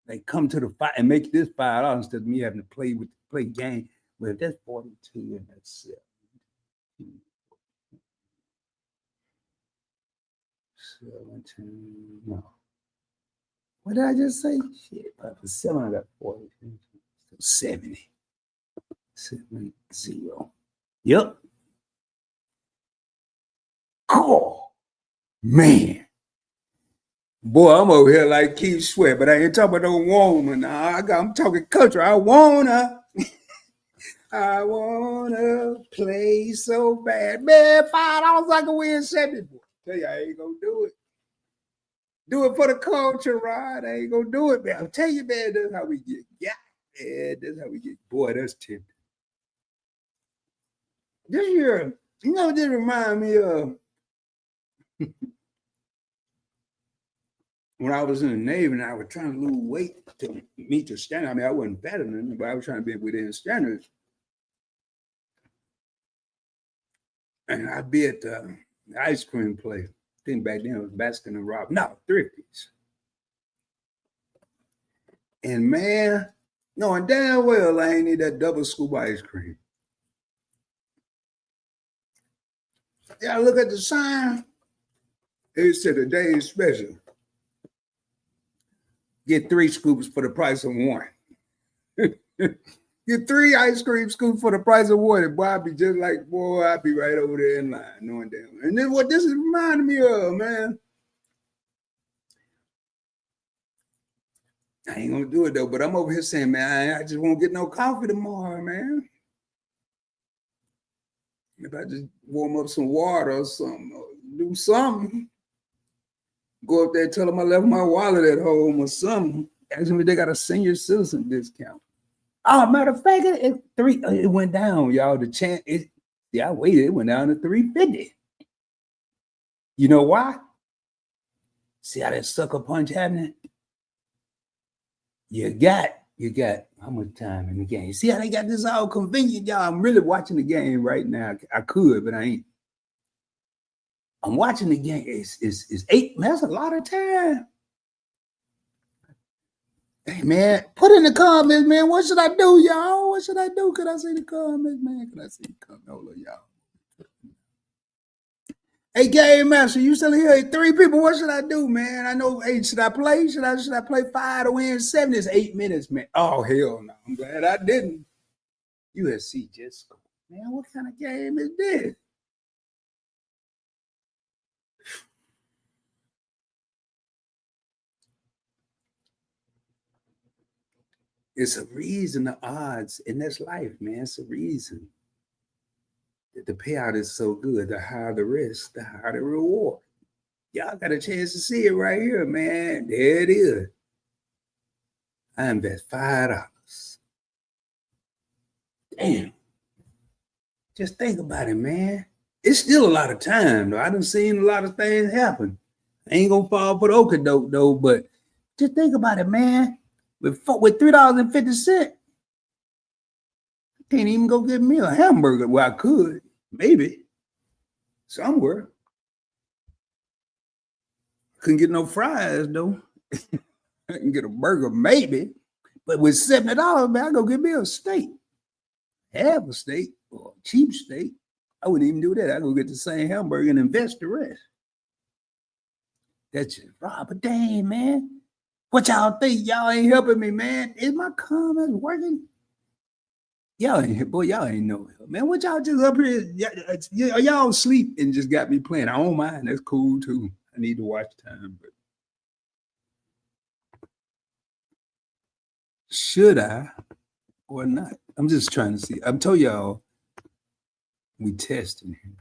Speaker 1: Like come to the fight and make this $5 instead of me having to play game. Well, if that's 42 and that's 17. No. What did I just say? Shit, for 7, I got 40. 70. 70. Yep. Cool. Man. Boy, I'm over here like Keith Sweat, but I ain't talking about no woman. I'm talking country. I wanna play so bad. Man, $5 I can win 70. Boy, tell you I ain't gonna do it. Do it for the culture, Rod. I ain't gonna do it, man. I'll tell you, man, that's how we get. Yeah, man, that's how we get. Boy, that's tempting. This year, this remind me of when I was in the Navy and I was trying to lose weight to meet the standard. I mean, I wasn't better than them, but I was trying to be within standards. And I'd be at the ice cream place. I think back then it was Baskin and Robbins. No, Thrifties. And man, knowing damn well I ain't need that double scoop ice cream. Yeah, I look at the sign. It said today's special. Get 3 scoops for the price of 1. Get 3 ice cream scoops for the price of 1. And boy, I'd be just like, boy, I'd be right over there in line, knowing damn. And then what this is reminding me of, man. I ain't gonna do it though, but I'm over here saying, man, I just won't get no coffee tomorrow, man. If I just warm up some water or something, or do something, go up there and tell them I left my wallet at home or something. Ask them if they got a senior citizen discount. Oh, matter of fact, it went down, y'all. I waited. It went down to $3.50. You know why? See how that sucker punch happening? You got how much time in the game? See how they got this all convenient, y'all? I'm really watching the game right now. I could, but I ain't. I'm watching the game. It's 8. Man, that's a lot of time. Hey, man, put in the comments, man. What should I do, y'all? What should I do? Could I see the comments, man? Could I see the comments? Hold on, y'all. Hey, Game Master, you still here? Hey, 3 people. What should I do, man? I know. Hey, should I play? Should I play 5 to win 7? It's 8 minutes, man. Oh, hell no. I'm glad I didn't. USC just scored. Man, what kind of game is this? It's a reason the odds in this life, man. It's a reason that the payout is so good. The higher the risk, the higher the reward. Y'all got a chance to see it right here, man. There it is. I invest $5. Damn. Just think about it, man. It's still a lot of time, though. I done seen a lot of things happen. I ain't gonna fall for the okadoke, though, but just think about it, man. With $3.50, I can't even go get me a hamburger. Well, I could, maybe, somewhere. Couldn't get no fries, though. I can get a burger, maybe. But with $70, man, I go get me a steak. Half a steak or a cheap steak. I wouldn't even do that. I go get the same hamburger and invest the rest. That's just raw, but dang, man. What y'all think? Y'all ain't helping me, man. Is my comments working? Y'all ain't, boy, y'all ain't no help, man. What y'all just up here? Y'all sleep and just got me playing. I don't mind. That's cool too. I need to watch time, but should I or not? I'm just trying to see. I'm telling y'all, we testing here.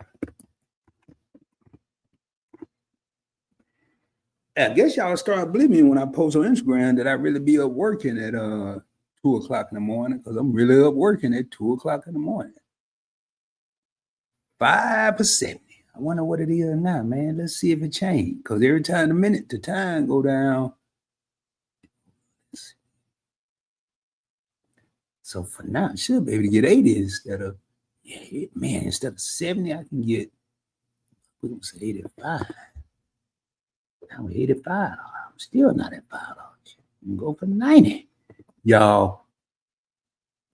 Speaker 1: I guess y'all start believing me when I post on Instagram that I really be up working at 2:00 in the morning, because I'm really up working at 2:00 in the morning. 5%. I wonder what it is now, man. Let's see if it changed. Because every time the time go down. So for now, I should be able to get 80 instead of, instead of 70, I can get, we're going to say 85. Now we're 85. I'm still not at $5. You can go for 90. Y'all,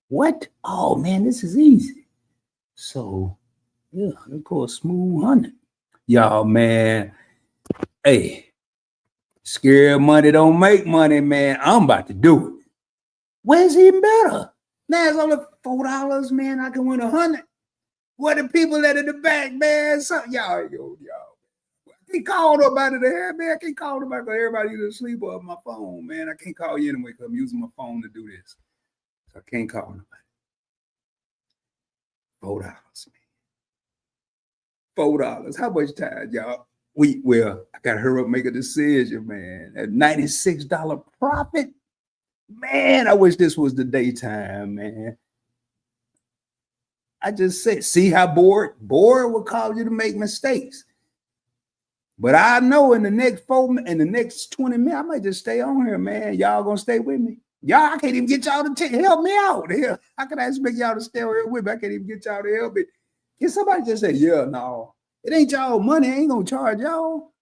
Speaker 1: what? Oh, man, this is easy. So, yeah, let's go a smooth 100. Y'all, man, hey, scared money don't make money, man. I'm about to do it. Where's even better? Now it's only $4, man. I can win 100. What the people that in the back, man? So, y'all. I can't call nobody there, man. I can't call nobody because everybody either asleep or on my phone, man. I can't call you anyway because I'm using my phone to do this. So I can't call nobody. $4, man. $4. How much time, y'all? Well, I gotta hurry up and make a decision, man. At $96 profit. Man, I wish this was the daytime, man. I just said, see how bored will cause you to make mistakes. But I know in the next 20 minutes, I might just stay on here, man. Y'all gonna stay with me? Y'all, I can't even get y'all to help me out here. How can I expect y'all to stay here with me? I can't even get y'all to help me. Can somebody just say, yeah, no, it ain't y'all money. I ain't gonna charge y'all.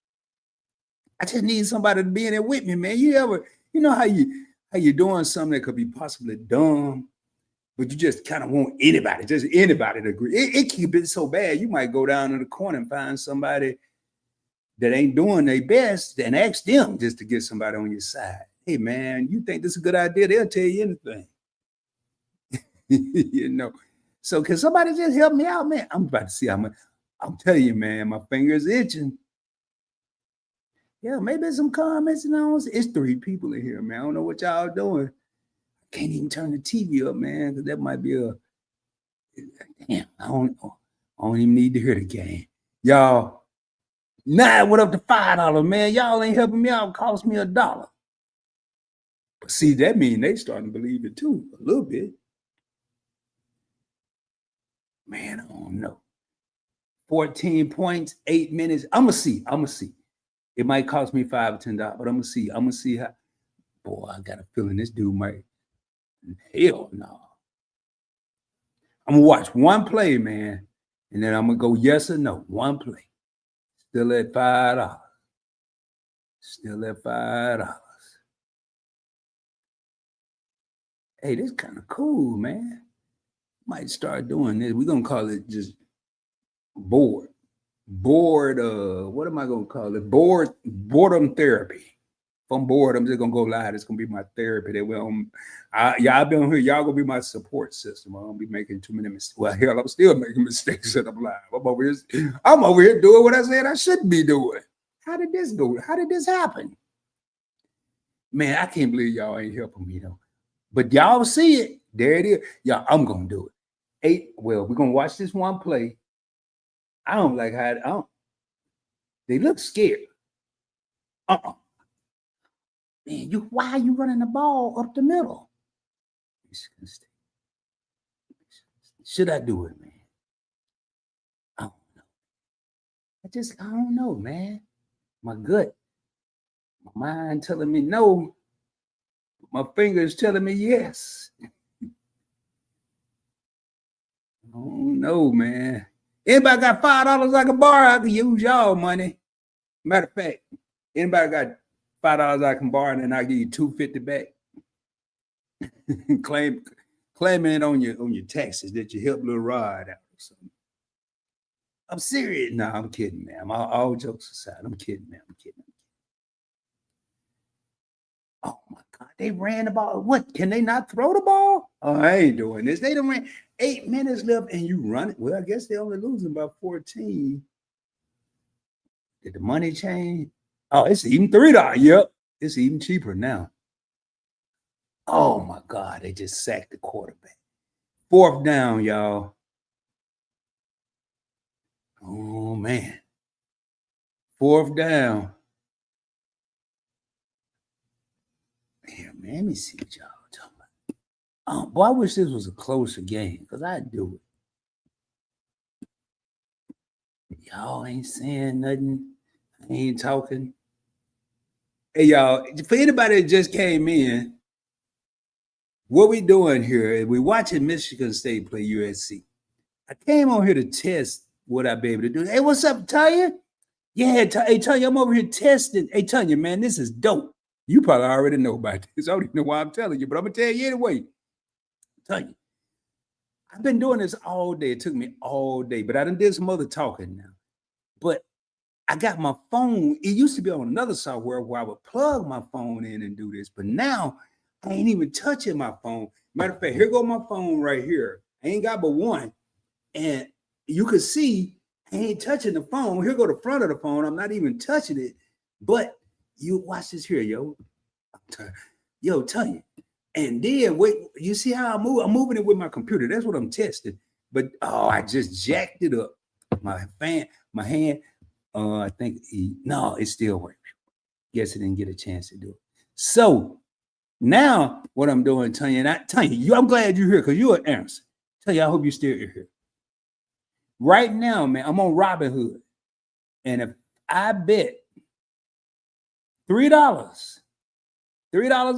Speaker 1: I just need somebody to be in there with me, man. You know how you're doing something that could be possibly dumb, but you just kind of want anybody to agree. It can be so bad, you might go down to the corner and find somebody that ain't doing their best and ask them just to get somebody on your side. Hey, man, you think this is a good idea? They'll tell you anything. You know. So can somebody just help me out, man? I'm about to see how much. I'm telling you, man, my fingers itching. Yeah, maybe some comments and all. It's 3 people in here, man. I don't know what y'all doing. I can't even turn the TV up, man, because that might be damn, I don't even need to hear the game. Y'all, now it went up to $5, man. Y'all ain't helping me out. It cost me $1. But see, that means they starting to believe it too, a little bit. Man, I don't know. 14 points, 8 minutes. I'm gonna see. It might cost me $5 or $10, but I'm gonna see how. Boy, I got a feeling this dude might. Hell no. I'm gonna watch one play, man, and then I'm gonna go yes or no. One play. Still at $5. Hey, this kind of cool, man. Might start doing this. We're gonna call it just bored. What am I gonna call it? Boredom therapy. If I'm bored, I'm just gonna go live. It's gonna be my therapy. Y'all been here. Y'all gonna be my support system. I don't be making too many mistakes. Well, hell, I'm still making mistakes and I'm live. I'm over here doing what I said I shouldn't be doing. How did this go? How did this happen? Man, I can't believe y'all ain't helping me though. But y'all see it. There it is. Y'all, I'm gonna do it. We're gonna watch this one play. I don't like how they look scared. Man, why are you running the ball up the middle? Should I do it, man? I don't know. I don't know, man. My gut, my mind telling me no. My fingers telling me yes. I don't know, man. Anybody got $5 I can borrow? I can use y'all money. Matter of fact, anybody got $5 I can borrow, and then I give you $250 back. Claiming it on your taxes that you helped Lil Rod out or something. I'm serious. No, I'm kidding, man. All jokes aside, I'm kidding, man. I'm kidding. Oh my God, they ran the ball. What? Can they not throw the ball? Oh, I ain't doing this. They done ran 8 minutes left and you run it. Well, I guess they're only losing by 14. Did the money change? Oh, it's even $3. Yep. It's even cheaper now. Oh my God, they just sacked the quarterback. 4th down, y'all. Oh man. 4th down. Yeah, man, let me see what y'all talking about. Oh, boy, I wish this was a closer game because I'd do it. Y'all ain't saying nothing. I ain't talking. Hey, y'all, for anybody that just came in, what we doing here, we watching Michigan State play USC. I came on here to test what I'd be able to do. Hey, what's up, Tanya? Yeah, hey, Tanya, I'm over here testing. Hey, Tanya, man, this is dope. You probably already know about this. I don't even know why I'm telling you, but I'm going to tell you anyway. Tanya, I've been doing this all day. It took me all day, but I done did some other talking now. But I got my phone. It used to be on another software where I would plug my phone in and do this, but now I ain't even touching my phone. Matter of fact, here go my phone right here. I ain't got but one. And you can see I ain't touching the phone. Here go the front of the phone. I'm not even touching it. But you watch this here, yo. Yo, tell you. And then wait, you see how I move? I'm moving it with my computer. That's what I'm testing. But I just jacked it up. My hand. I think no, it still works. Guess I didn't get a chance to do it. So now what I'm doing, Tanya, I'm glad you're here because you're an answer. Tell you, I hope you're still here. Right now, man, I'm on Robinhood. And if I bet $3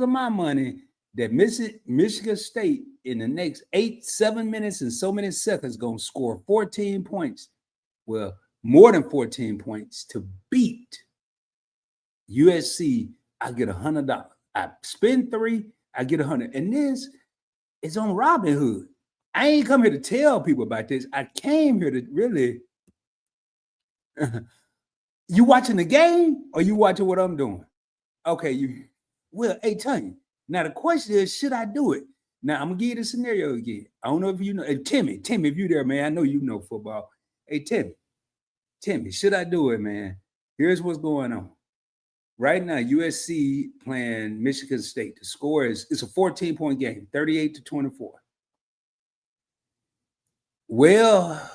Speaker 1: of my money that Michigan State in the next 7 minutes and so many seconds going to score 14 points. Well, more than 14 points to beat USC, I get $100. I spend 3, I get 100. And this is on Robinhood. I ain't come here to tell people about this. I came here to really. You watching the game or you watching what I'm doing? Okay, well, hey, Tanya. Now the question is, should I do it? Now I'm gonna give you the scenario again. I don't know if you know. Hey, Timmy, if you there, man, I know you know football. Hey, Timmy, should I do it, man? Here's what's going on. Right now, USC playing Michigan State. The score it's a 14-point game, 38-24. Well,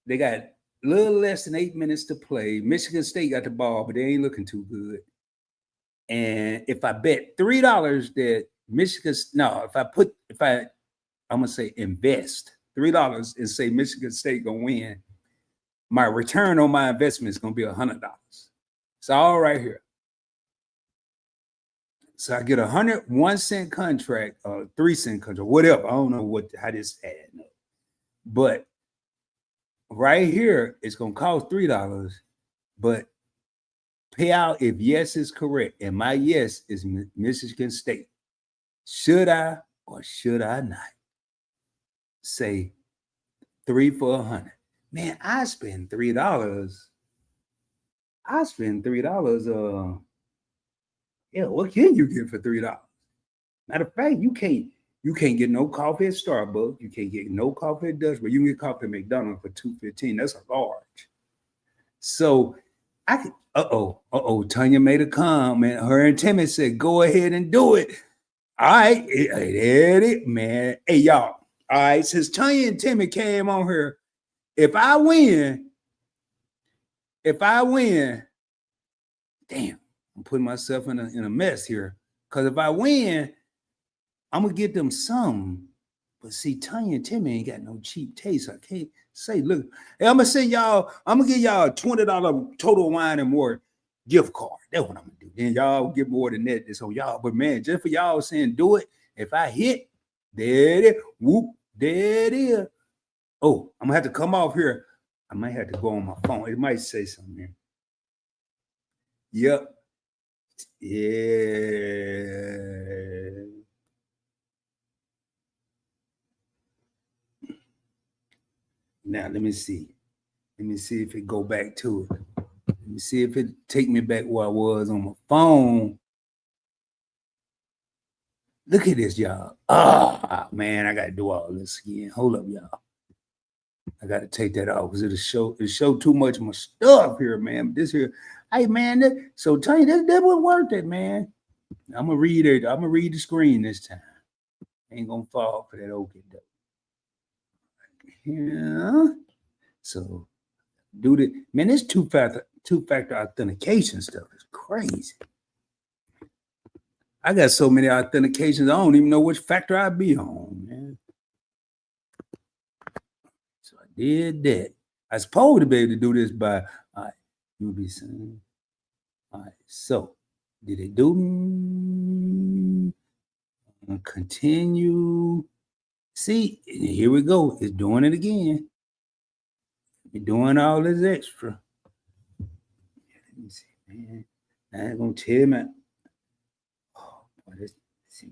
Speaker 1: they got a little less than 8 minutes to play. Michigan State got the ball, but they ain't looking too good. And if I bet $3 that I'm gonna say invest $3 and say Michigan State gonna win, my return on my investment is gonna be $100. It's all right here. So I get a 101-cent contract, 3-cent contract, whatever. I don't know how this adding up. But right here, it's gonna cost $3, but pay out if yes is correct. And my yes is Michigan State. Should I or should I not say 3 for $100? Man, I spend $3. What can you get for $3? Matter of fact, you can't get no coffee at Starbucks. You can't get no coffee at Dutch, but you can get coffee at McDonald's for $2.15. That's a large. So I could. Tanya made a comment. Her and Timmy said, "Go ahead and do it." All right, there it is, man. Hey, y'all. All right, since Tanya and Timmy came on here, if I win, damn, I'm putting myself in a mess here. Because if I win, I'm gonna get them some. But see, Tanya and Timmy ain't got no cheap taste. I can't say, look, hey, I'm gonna give y'all a $20 Total Wine and More gift card. That's what I'm gonna do. Then y'all get more than that. It's on y'all. But man, just for y'all saying do it, if I hit, there it is. Whoop, there it is. Oh, I'm gonna have to come off here. I might have to go on my phone. It might say something here. Yep. Yeah. Now let me see. Let me see if it go back to it. Let me see if it take me back where I was on my phone. Look at this, y'all. Oh man, I gotta do all this again. Hold up, y'all. I gotta take that off because it show too much of my stuff here, man. This here, hey man, so tell you that wasn't worth it, man. I'm gonna read it. I'm gonna read the screen this time. Ain't gonna fall for that okay dope. Yeah. So do the man, this two-factor authentication stuff is crazy. I got so many authentications, I don't even know which factor I be on, man. So I did that. I supposed to be able to do this by all right, you'll be saying. All right, so did it do continue? See, here we go. It's doing it again. We're doing all this extra. Let me see, man. I ain't gonna tell me. Oh, boy,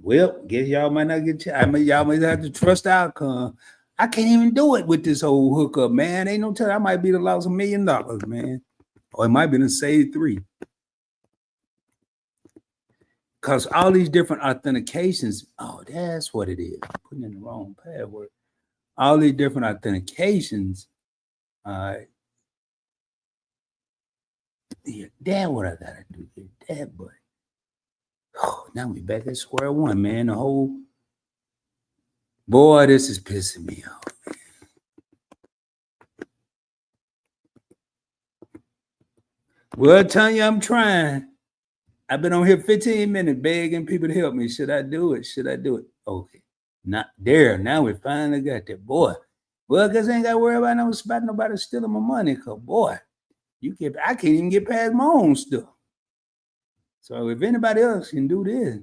Speaker 1: well, guess y'all might not get. I mean, y'all might have to trust the outcome. I can't even do it with this whole hookup, man. Ain't no tell. I might be to lose $1 million, man, or it might be to save 3. Because all these different authentications. Oh, that's what it is. I'm putting in the wrong password. All these different authentications. Yeah, that's what I gotta do. That, but oh, now we back at square one, man. The whole boy, this is pissing me off. Well, Tanya, I'm trying. I've been on here 15 minutes begging people to help me. Should I do it? Should I do it? Okay, not there. Now we finally got that boy. Well, because I ain't got to worry about nobody stealing my money. Cause boy, I can't even get past my own stuff. So if anybody else can do this,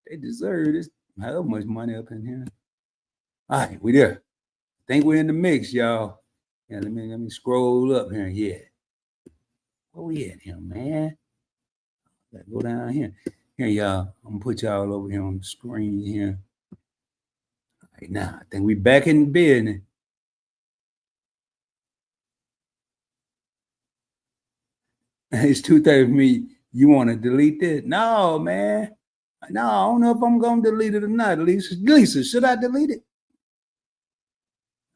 Speaker 1: they deserve this. How much money up in here? All right, we there. I think we're in the mix, y'all. Yeah, let me scroll up here. Yeah. Where we at here, man? Gotta go down here. Here, y'all. I'm gonna put y'all over here on the screen here. All right, now I think we back in business. It's 2:30 for me. You want to delete this? No, man. No, I don't know if I'm gonna delete it or not. Lisa, should I delete it?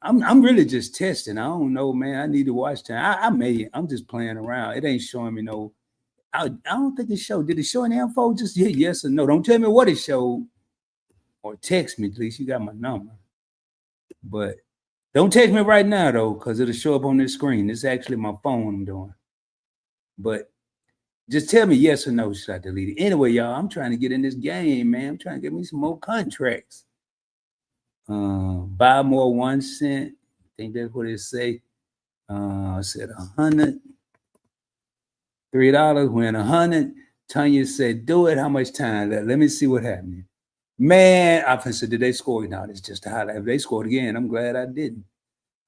Speaker 1: I'm really just testing. I don't know, man. I need to watch time. I'm just playing around. It ain't showing me no. I don't think it showed. Did it show any info? Just yes or no. Don't tell me what it showed. Or text me, at least you got my number. But don't text me right now though, because it'll show up on this screen. This is actually my phone I'm doing. But just tell me yes or no, should I delete it? Anyway, y'all, I'm trying to get in this game, man. I'm trying to get me some more contracts. Buy more 1 cent. I think that's what it say. I said $100. $3 win 100. Tanya said, do it. How much time left? Let me see what happened. Man, I said, did they score? No, it's just a highlight. If they scored again, I'm glad I didn't.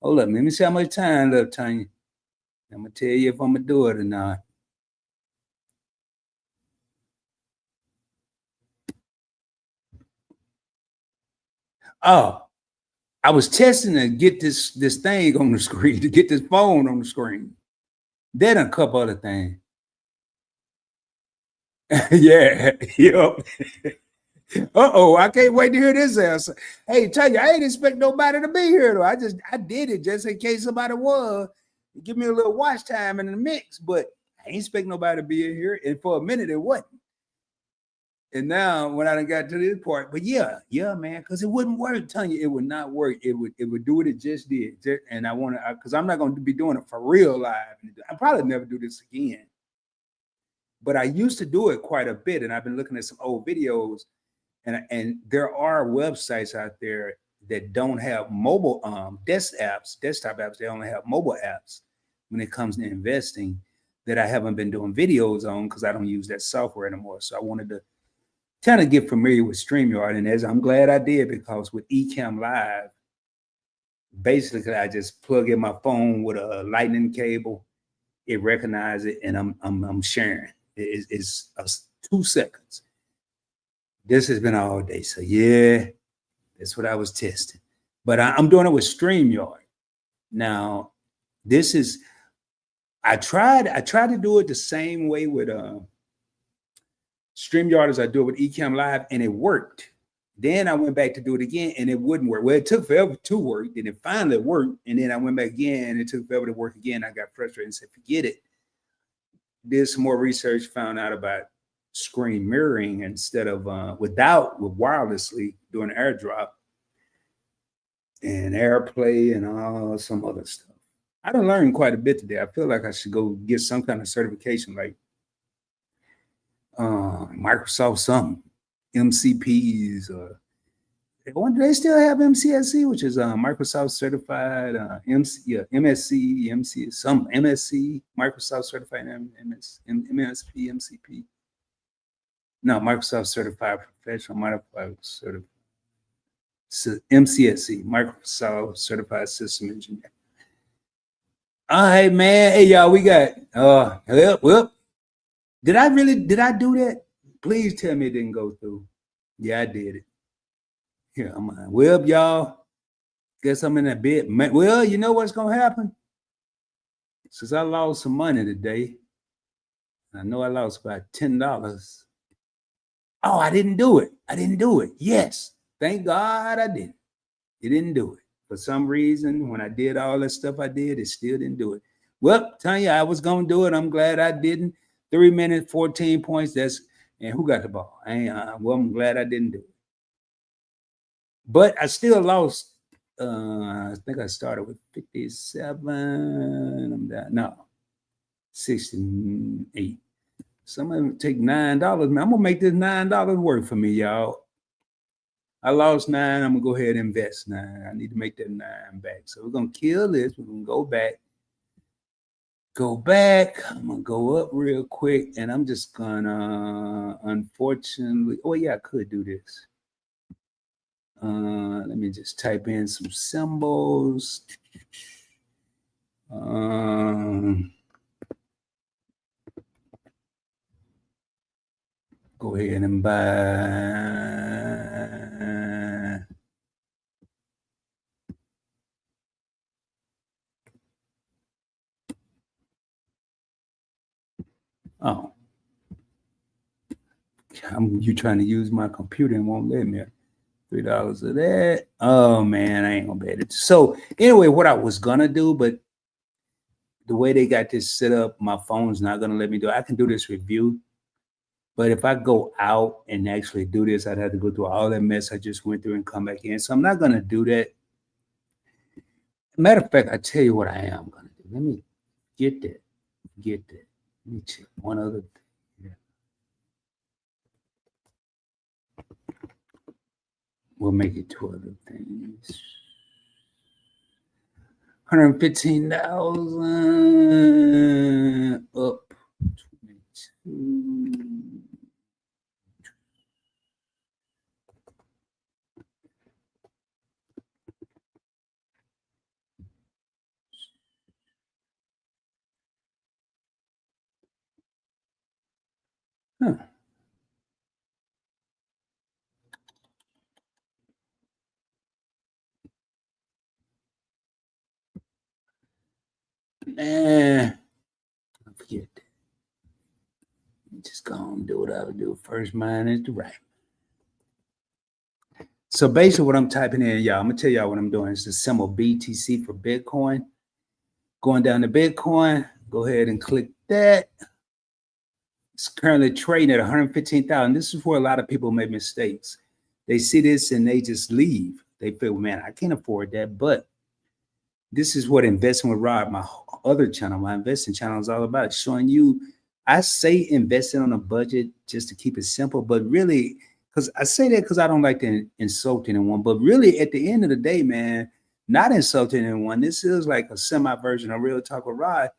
Speaker 1: Hold up, let me see how much time left, Tanya. I'm gonna tell you if I'm gonna do it or not. Oh, I was testing to get this thing on the screen, to get this phone on the screen. Then a couple other things. Yeah, yep. Uh-oh, I can't wait to hear this answer. Hey, tell you, I ain't expect nobody to be here though. I did it just in case somebody was. Give me a little watch time in the mix, but I ain't expect nobody to be in here. And for a minute it wasn't. And now when I done got to this part, but yeah, man, because it wouldn't work. Telling you, it would not work. It would do what it just did. And I want to, because I'm not going to be doing it for real live. I'll probably never do this again. But I used to do it quite a bit, and I've been looking at some old videos, and there are websites out there that don't have mobile desktop apps. They only have mobile apps when it comes to investing that I haven't been doing videos on because I don't use that software anymore. So I wanted to kind of get familiar with StreamYard, and as I'm glad I did, because with Ecamm Live, basically I just plug in my phone with a lightning cable, it recognizes it, and I'm sharing. It's 2 seconds. This has been all day. So yeah, that's what I was testing. But I'm doing it with StreamYard. Now, this is I tried to do it the same way with StreamYard as I do it with Ecamm Live, and it worked. Then I went back to do it again, and it wouldn't work. Well, it took forever to work, then it finally worked, and then I went back again, and it took forever to work again. I got frustrated and said, forget it. Did some more research, found out about screen mirroring instead of with wirelessly doing AirDrop and AirPlay and all some other stuff. I done learned quite a bit today. I feel like I should go get some kind of certification like Microsoft something, MCPs, or do they still have MCSC, which is Microsoft certified MSC, MC, some MSC, Microsoft certified MSP, MCP. No, Microsoft certified professional, Microsoft certified MCSC, Microsoft certified system engineer. All right, man. Hey, y'all, we got well. Did I do that? Please tell me it didn't go through. Yeah, I did it. Here, I'm on. Well, y'all, guess I'm in that bed. Well, you know what's gonna happen? Since I lost some money today, I know I lost about $10. Oh, I didn't do it. Yes, thank God I didn't. It didn't do it. For some reason, when I did all that stuff I did, it still didn't do it. Well, telling you I was gonna do it. I'm glad I didn't. 3 minutes, 14 points. And who got the ball? Well, I'm glad I didn't do it. But I still lost. I think I started with 57. I'm down. No, 68. Somebody take $9. Man, I'm gonna make this $9 work for me, y'all. I lost 9. I'm gonna go ahead and invest 9. I need to make that 9 back. So we're gonna kill this. We're gonna go back. I'm gonna go up real quick, and I'm just gonna, unfortunately, oh yeah, I could do this. Let me just type in some symbols. Go ahead and buy. Oh, you trying to use my computer and won't let me. $3 of that. Oh man, I ain't gonna bet it. So anyway, what I was gonna do, but the way they got this set up, my phone's not gonna let me do it. I can do this review, but if I go out and actually do this, I'd have to go through all that mess I just went through and come back in. So I'm not gonna do that. Matter of fact, I tell you what I am gonna do. Let me get that. Let me check one other thing. We'll make it 2 other things. $115,000 up 22. Huh. I forget that. Just go and do what I would do. First mine is the right. So basically what I'm typing in, y'all, I'm gonna tell y'all what I'm doing. It's the symbol BTC for Bitcoin. Going down to Bitcoin, go ahead and click that. It's currently trading at 115,000. This is where a lot of people make mistakes. They see this and they just leave. They feel, man, I can't afford that. But this is what Investing with Rob, my other channel, my investing channel, is all about. Showing you, I say investing on a budget just to keep it simple, but really, because I say that because I don't like to insult anyone, but really at the end of the day, man, not insulting anyone. This is like a semi version of Real Talk with Rod.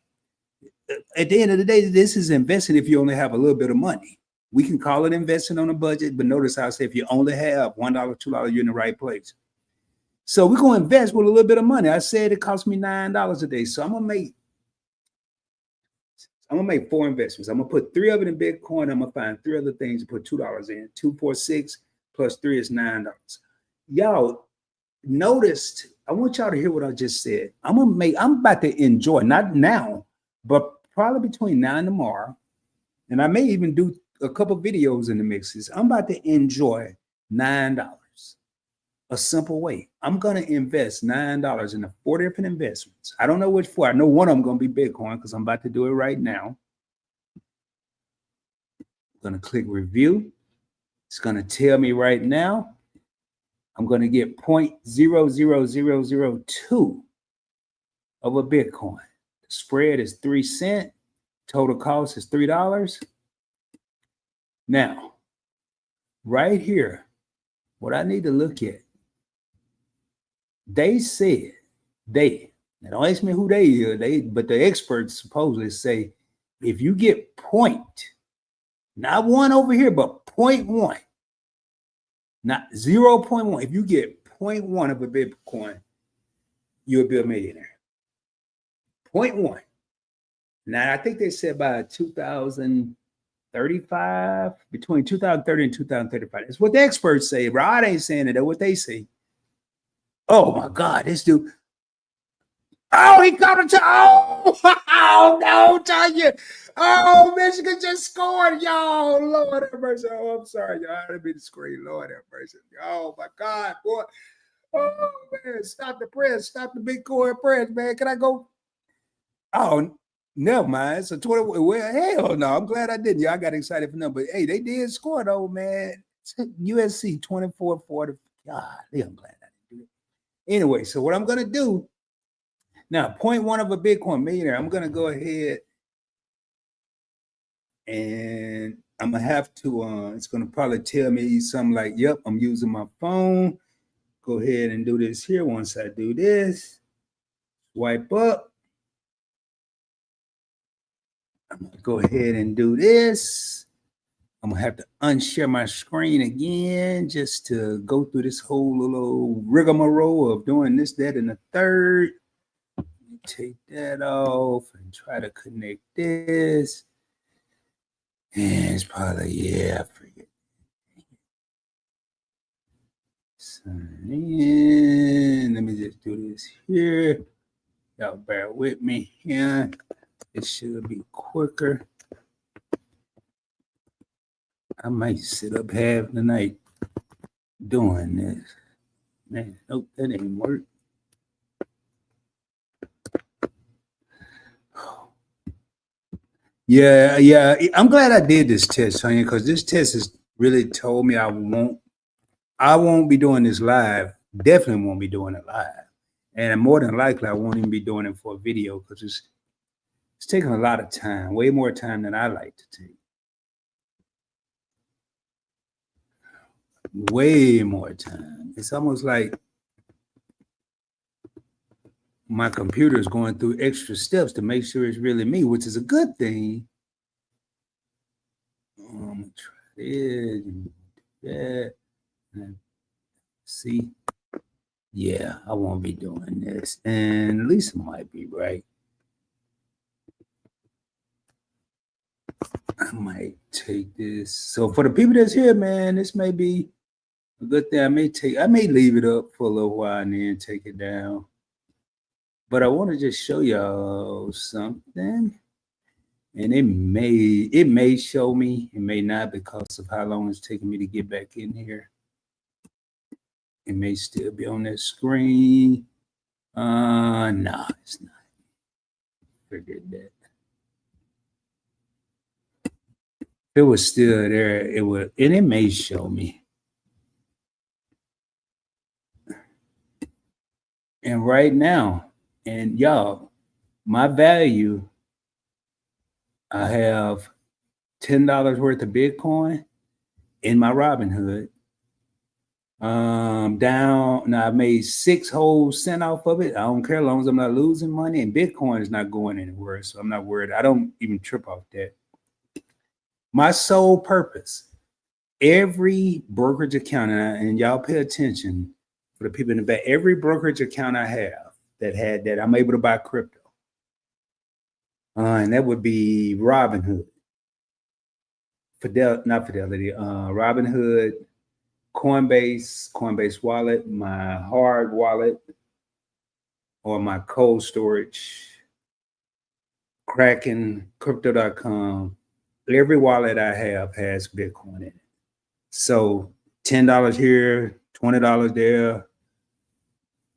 Speaker 1: At the end of the day, this is investing if you only have a little bit of money. We can call it investing on a budget, but notice how I say if you only have $1, $2, you're in the right place. So we're going to invest with a little bit of money. I said it cost me $9 a day. So I'm going to make I'm gonna make 4 investments. I'm gonna put 3 of it in Bitcoin. I'm gonna find 3 other things to put $2 in. 2, 4, 6 plus 3 is $9. Y'all noticed, I want y'all to hear what I just said. I'm about to enjoy, not now, but probably between now and tomorrow. And I may even do a couple videos in the mixes. I'm about to enjoy $9. A simple way. I'm going to invest $9 in 4 different investments. I don't know which 4. I know one of them going to be Bitcoin because I'm about to do it right now. I'm going to click review. It's going to tell me right now. I'm going to get 0.00002 of a Bitcoin. The spread is 3 cents. Total cost is $3. Now, right here, what I need to look at, they said, now don't ask me who they are, but the experts supposedly say, if you get not 1 over here, but 0.1, not 0.1, if you get 0.1 of a Bitcoin, you'll be a millionaire. 0.1. Now, I think they said by 2035, between 2030 and 2035. That's what the experts say. Rod ain't saying it. That's what they say. Oh, my God. This dude. Oh, he got it. Oh, no, Tanya. Oh, Michigan just scored, y'all. Lord have mercy. Oh, I'm sorry, y'all. I didn't mean to scream. Lord have mercy. Oh, my God, boy. Oh, man. Stop the press. Stop the Bitcoin press, man. Can I go? Oh, never mind. So 20. Well, hell no. I'm glad I didn't. Y'all got excited for them. But hey, they did score though, man. USC 24-40. God, I'm glad I didn't do it. Anyway, so what I'm gonna do now, 0.1 of a Bitcoin millionaire. I'm gonna go ahead and I'm gonna have to. It's gonna probably tell me something like, "Yep, I'm using my phone." Go ahead and do this here. Once I do this, swipe up. I'm gonna go ahead and do this. I'm gonna have to unshare my screen again just to go through this whole little rigmarole of doing this, that, and the third. Take that off and try to connect this. And it's probably, yeah, I forget. Sign in. Let me just do this here. Y'all bear with me here. It should be quicker. I might sit up half the night doing this. Man, nope, that didn't work. Yeah. I'm glad I did this test, Sonia, because this test has really told me I won't be doing this live. Definitely won't be doing it live. And more than likely, I won't even be doing it for a video because it's taking a lot of time, way more time than I like to take. Way more time. It's almost like my computer is going through extra steps to make sure it's really me, which is a good thing. I'm gonna try this and that. And see, yeah, I won't be doing this, and at least it might be right. I might take this. So for the people that's here, man, this may be a good thing. I may leave it up for a little while and then take it down. But I want to just show y'all something. And it may show me, it may not because of how long it's taking me to get back in here. It may still be on that screen. No, it's not. Forget that. If it was still there, it would, and it may show me. And right now, and y'all, my value, I have $10 worth of Bitcoin in my Robinhood. Down now, I made 6 whole cents off of it. I don't care as long as I'm not losing money, and Bitcoin is not going anywhere, so I'm not worried. I don't even trip off that. My sole purpose, every brokerage account, and y'all pay attention for the people in the back, every brokerage account I have that I'm able to buy crypto. And that would be Robinhood. Not Fidelity, Robinhood, Coinbase wallet, my hard wallet, or my cold storage, Kraken, Crypto.com. Every wallet I have has Bitcoin in it. So $10 here, $20 there,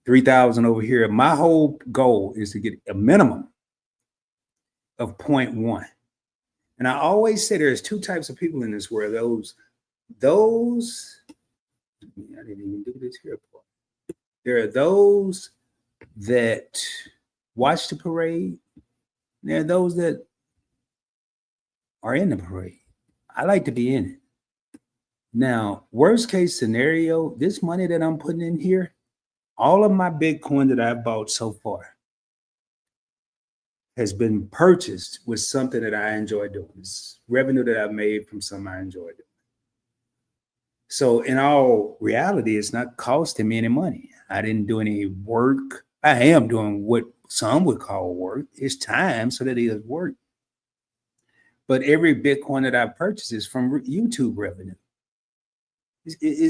Speaker 1: 3,000 over here. My whole goal is to get a minimum of 0.1. And I always say there's two types of people in this world. I didn't even do this here. There are those that watch the parade. There are those that are in the parade. I like to be in it. Now, worst case scenario, this money that I'm putting in here, all of my Bitcoin that I've bought so far has been purchased with something that I enjoy doing. It's revenue that I've made from something I enjoy doing. So in all reality, it's not costing me any money. I didn't do any work. I am doing what some would call work. It's time, so that is work. But every Bitcoin that I purchase is from YouTube revenue.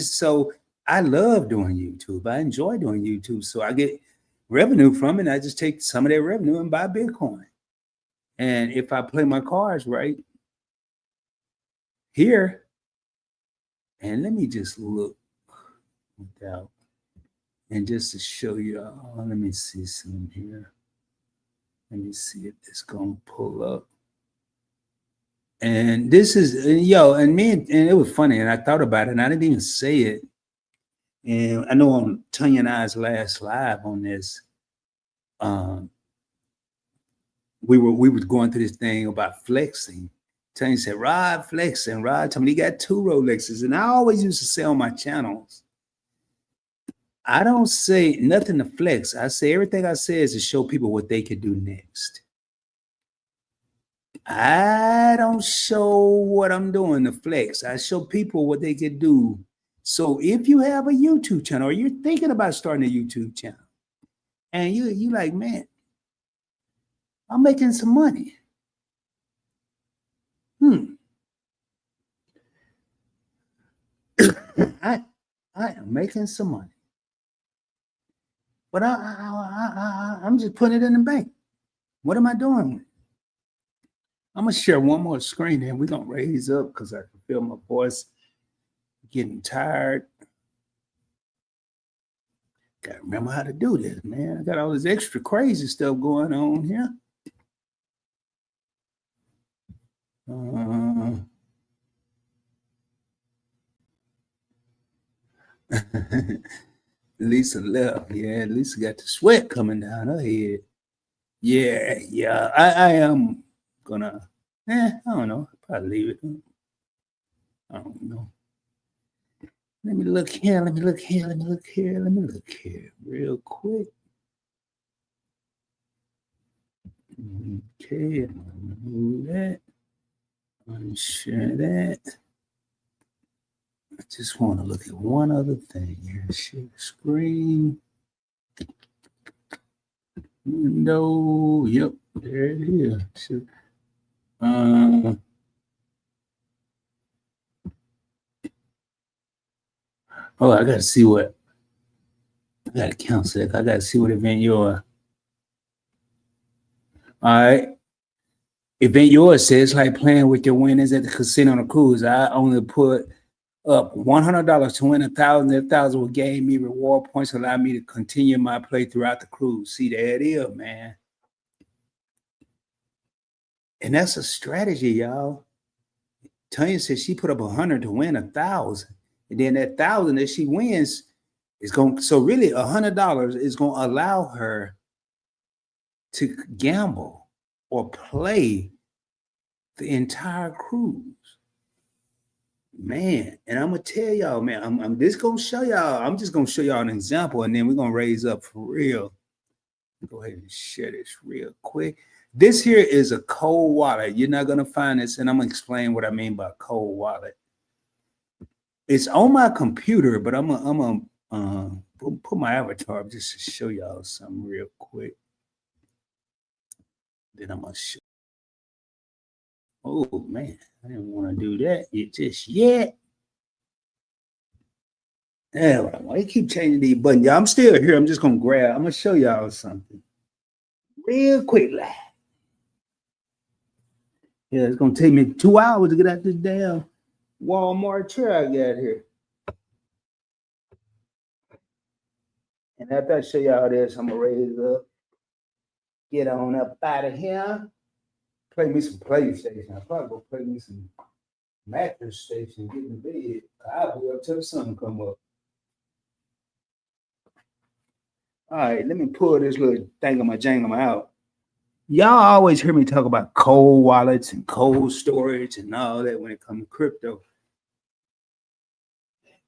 Speaker 1: So I love doing YouTube. I enjoy doing YouTube. So I get revenue from it. And I just take some of that revenue and buy Bitcoin. And if I play my cards right here, and let me just look without, and just to show you, let me see some here. Let me see if it's gonna pull up. And this is, and it was funny, and I thought about it, and I didn't even say it. And I know on Tanya and I's last live on this, we were going through this thing about flexing. Tanya said, Rod flexing. Rod told me he got 2 Rolexes. And I always used to say on my channels, I don't say nothing to flex. I say everything I say is to show people what they could do next. I don't show what I'm doing to flex. I show people what they could do. So if you have a YouTube channel or you're thinking about starting a YouTube channel and you like, man, I'm making some money. I am making some money. But I'm just putting it in the bank. What am I doing? I'm going to share one more screen and we're going to raise up because I can feel my voice getting tired. Got to remember how to do this, man. I got all this extra crazy stuff going on here. Lisa left. Yeah, Lisa got the sweat coming down her head. Yeah. I am gonna, I don't know. Probably leave it. I don't know. Let me look here real quick. Okay, I'm gonna move that. Unshare that. I just want to look at one other thing here. Share screen. Window. Yep, there it is. Sure. Oh, I gotta see what. I gotta cancel it. I gotta see what event you're. All right. Event yours says like playing with your winnings at the casino on a cruise. I only put up $100 to win 1,000. That 1,000 will gain me reward points, allow me to continue my play throughout the cruise. See, there it is, man. And that's a strategy, y'all. Tanya says she put up 100 to win 1,000. And then that 1,000 that she wins is going, so really $100 is going to allow her to gamble or play the entire cruise. Man, and I'm gonna tell y'all, man, I'm just gonna show y'all. I'm just gonna show y'all an example, and then we're gonna raise up for real. Go ahead and share this real quick. This here is a cold wallet. You're not gonna find this, and I'm gonna explain what I mean by cold wallet. It's on my computer, but I'm gonna put my avatar up just to show y'all something real quick. Then I'm gonna show. Oh man, I didn't want to do that just yet. Yeah, why you keep changing these buttons? Y'all, I'm still here. I'm just gonna grab. I'm gonna show y'all something real quickly. Yeah, it's gonna take me 2 hours to get out this damn Walmart chair I got here. And after I show y'all this, I'm gonna raise it up, get on up out of here, play me some PlayStation. I probably go play me some mattress station, get in bed. I'll be up till the sun come up. All right, let me pull this little thingamajangle out. Y'all always hear me talk about cold wallets and cold storage and all that when it comes to crypto.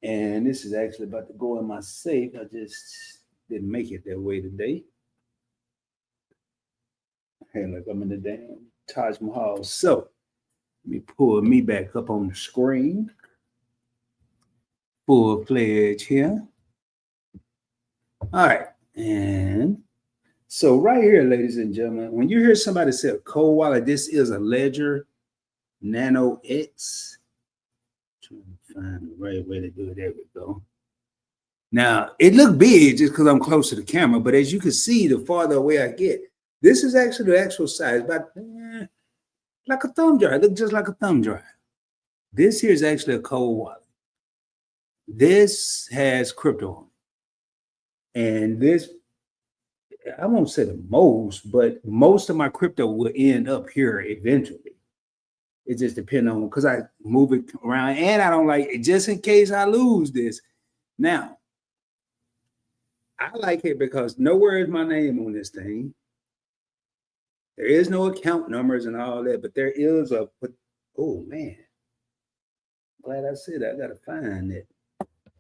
Speaker 1: And this is actually about to go in my safe. I just didn't make it that way today. Hey, look, I'm in the damn Taj Mahal. So let me pull me back up on the screen. Full fledged here. All right. And so right here, ladies and gentlemen, when you hear somebody say a cold wallet, this is a Ledger Nano X. Trying to find the right way to do it. There we go. Now, it looked big just because I'm close to the camera, but as you can see, the farther away I get, this is actually the actual size, about like a thumb drive. It looks just like a thumb drive. This here is actually a cold wallet. This has crypto on it. And this, I won't say the most, but most of my crypto will end up here eventually. It just depends on, because I move it around and I don't like it, just in case I lose this. Now, I like it because nowhere is my name on this thing. There is no account numbers and all that, but there is a, oh man, glad I said that. I got to find it.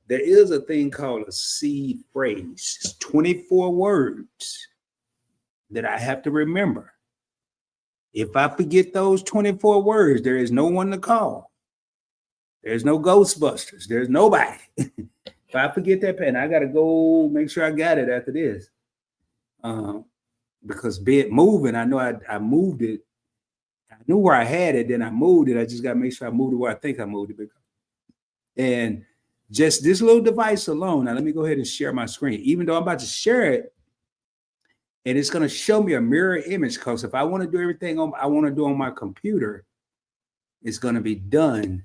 Speaker 1: There is a thing called a seed phrase. It's 24 words that I have to remember. If I forget those 24 words, there is no one to call. There's no Ghostbusters. There's nobody. If I forget that pen, I got to go make sure I got it after this. Because be it moving, I know I moved it. I knew where I had it, then I moved it. I just got to make sure I moved it where I think I moved it. And just this little device alone. Now, let me go ahead and share my screen. Even though I'm about to share it, and it's going to show me a mirror image, because if I want to do everything I want to do on my computer, it's going to be done.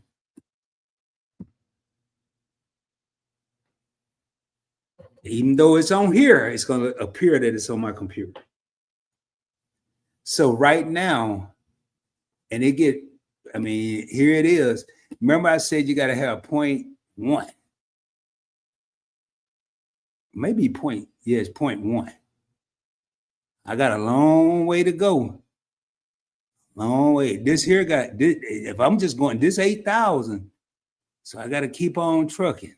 Speaker 1: Even though it's on here, it's going to appear that it's on my computer. So right now, and here it is. Remember I said you got to have 0.1. Maybe it's 0.1. I got a long way to go. Long way. This here got this, if I'm just going, this 8,000. So I got to keep on trucking.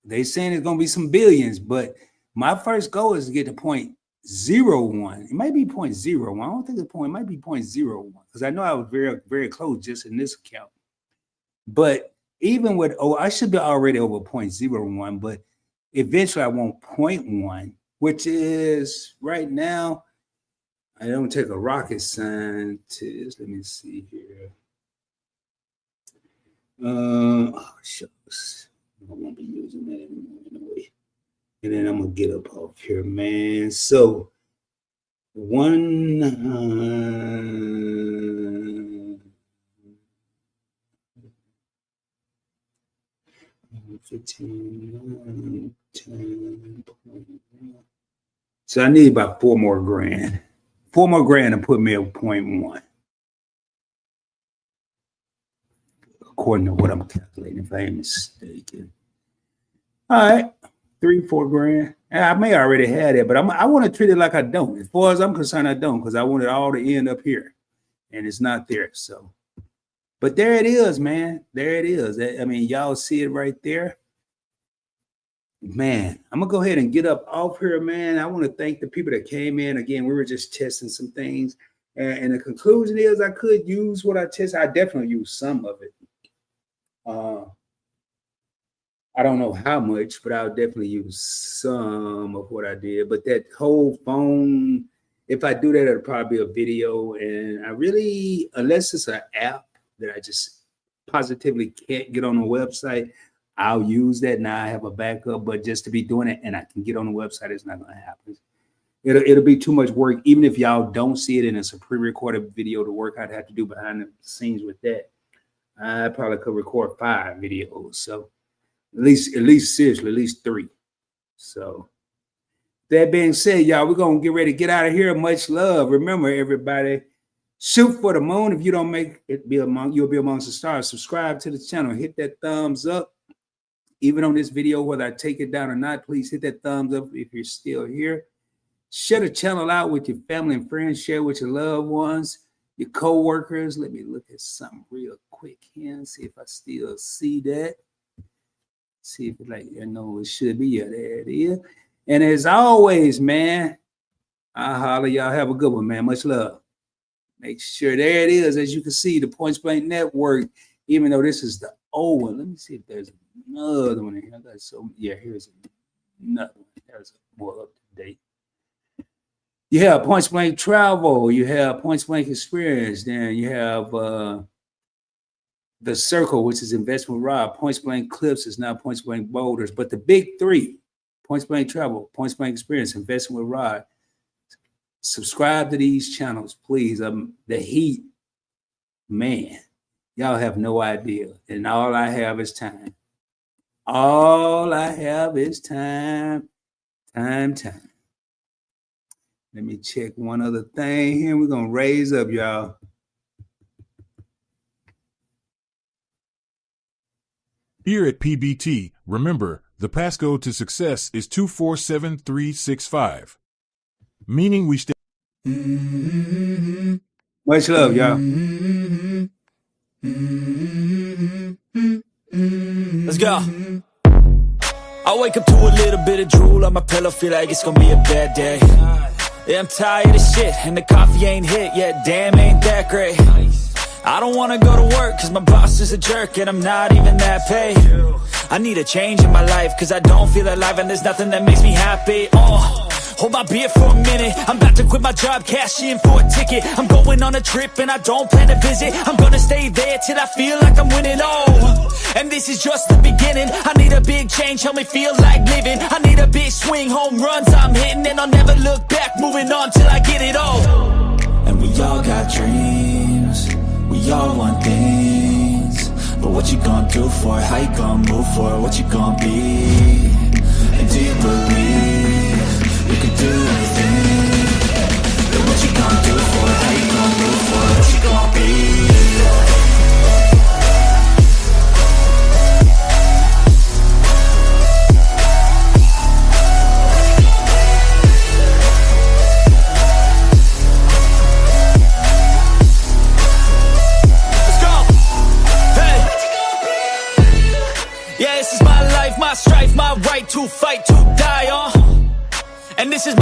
Speaker 1: They saying it's going to be some billions, but my first goal is to get to 0.01. It might be 0.01. I don't think the point might be 0.01 because I know I was very, very close just in this account. But even with, I should be already over 0.01, but eventually I want 0.1, which is right now, I don't take a rocket scientist. Let me see here. Shucks. I won't be using that anyway. And then I'm gonna get up off here, man. So 15, 10. So I need about $4 more grand. $4 more grand to put me at 0.1. According to what I'm calculating, if I ain't mistaken. All right, 3-4 grand. I may already have it, but I want to treat it like I don't. As far as I'm concerned, I don't, because I want it all to end up here, and it's not there. So, but there it is, man. There it is. I mean, y'all see it right there. Man, I'm gonna go ahead and get up off here, man. I want to thank the people that came in. Again, we were just testing some things, and the conclusion is I could use what I tested. I definitely use some of it. I don't know how much, but I'll definitely use some of what I did. But that whole phone If I do that, it'll probably be a video. And I really, unless it's an app that I just positively can't get on the website, I'll use that. Now I have a backup, but just to be doing it and I can get on the website, it's not going to happen. It'll be too much work. Even if y'all don't see it and it's a pre-recorded video, the work I'd have to do behind the scenes with that, I probably could record 5 videos. So at least seriously, at least 3. So that being said, y'all, we're going to get ready to get out of here. Much love. Remember, everybody, shoot for the moon. If you don't make it, you'll be amongst the stars. Subscribe to the channel. Hit that thumbs up. Even on this video, whether I take it down or not, please hit that thumbs up if you're still here. Share the channel out with your family and friends. Share with your loved ones, your co-workers. Let me look at something real quick here and see if I still see that. See if it it should be. Yeah, there it is. And as always, man, I'll holler. Y'all have a good one, man. Much love. Make sure there it is. As you can see, the Points Blank Network, even though this is the old one. Let me see if there's another one in here. Here's another one. There's more up to date. You have Points Blank Travel. You have Points Blank Experience. Then you have The Circle, which is Investment Rob. Points Blank Clips is now Points Blank Boulders. But the big 3, Points Blank Travel, Points Blank Experience, Investment with Rod. Subscribe to these channels, please. The heat, man, y'all have no idea. And all I have is time. All I have is time. Let me check one other thing here. We're going to raise up, y'all.
Speaker 3: Here at PBT, remember, the passcode to success is 247365. Meaning we stay.
Speaker 1: Much love, y'all.
Speaker 4: Let's go. I wake up to a little bit of drool on my pillow, feel like it's gonna be a bad day. Yeah, I'm tired of shit, and the coffee ain't hit yet, damn, ain't that great. I don't wanna go to work, cause my boss is a jerk, and I'm not even that paid. I need a change in my life, cause I don't feel alive, and there's nothing that makes me happy. Hold my beer for a minute, I'm about to quit my job, cash in for a ticket. I'm going on a trip and I don't plan to visit. I'm gonna stay there till I feel like I'm winning, and this is just the beginning. I need a big change, help me feel like living. I need a big swing, home runs I'm hitting, and I'll never look back, moving on till I get it all. And we all got dreams, we all want things, but what you gonna do for it? How you gonna move for it? What you gonna be? And do you believe you can do anything? Then what you gonna do for it? How you gonna move for it? What you gonna be? Let's go! Hey! Yeah, this is my life, my strife, my right to fight, to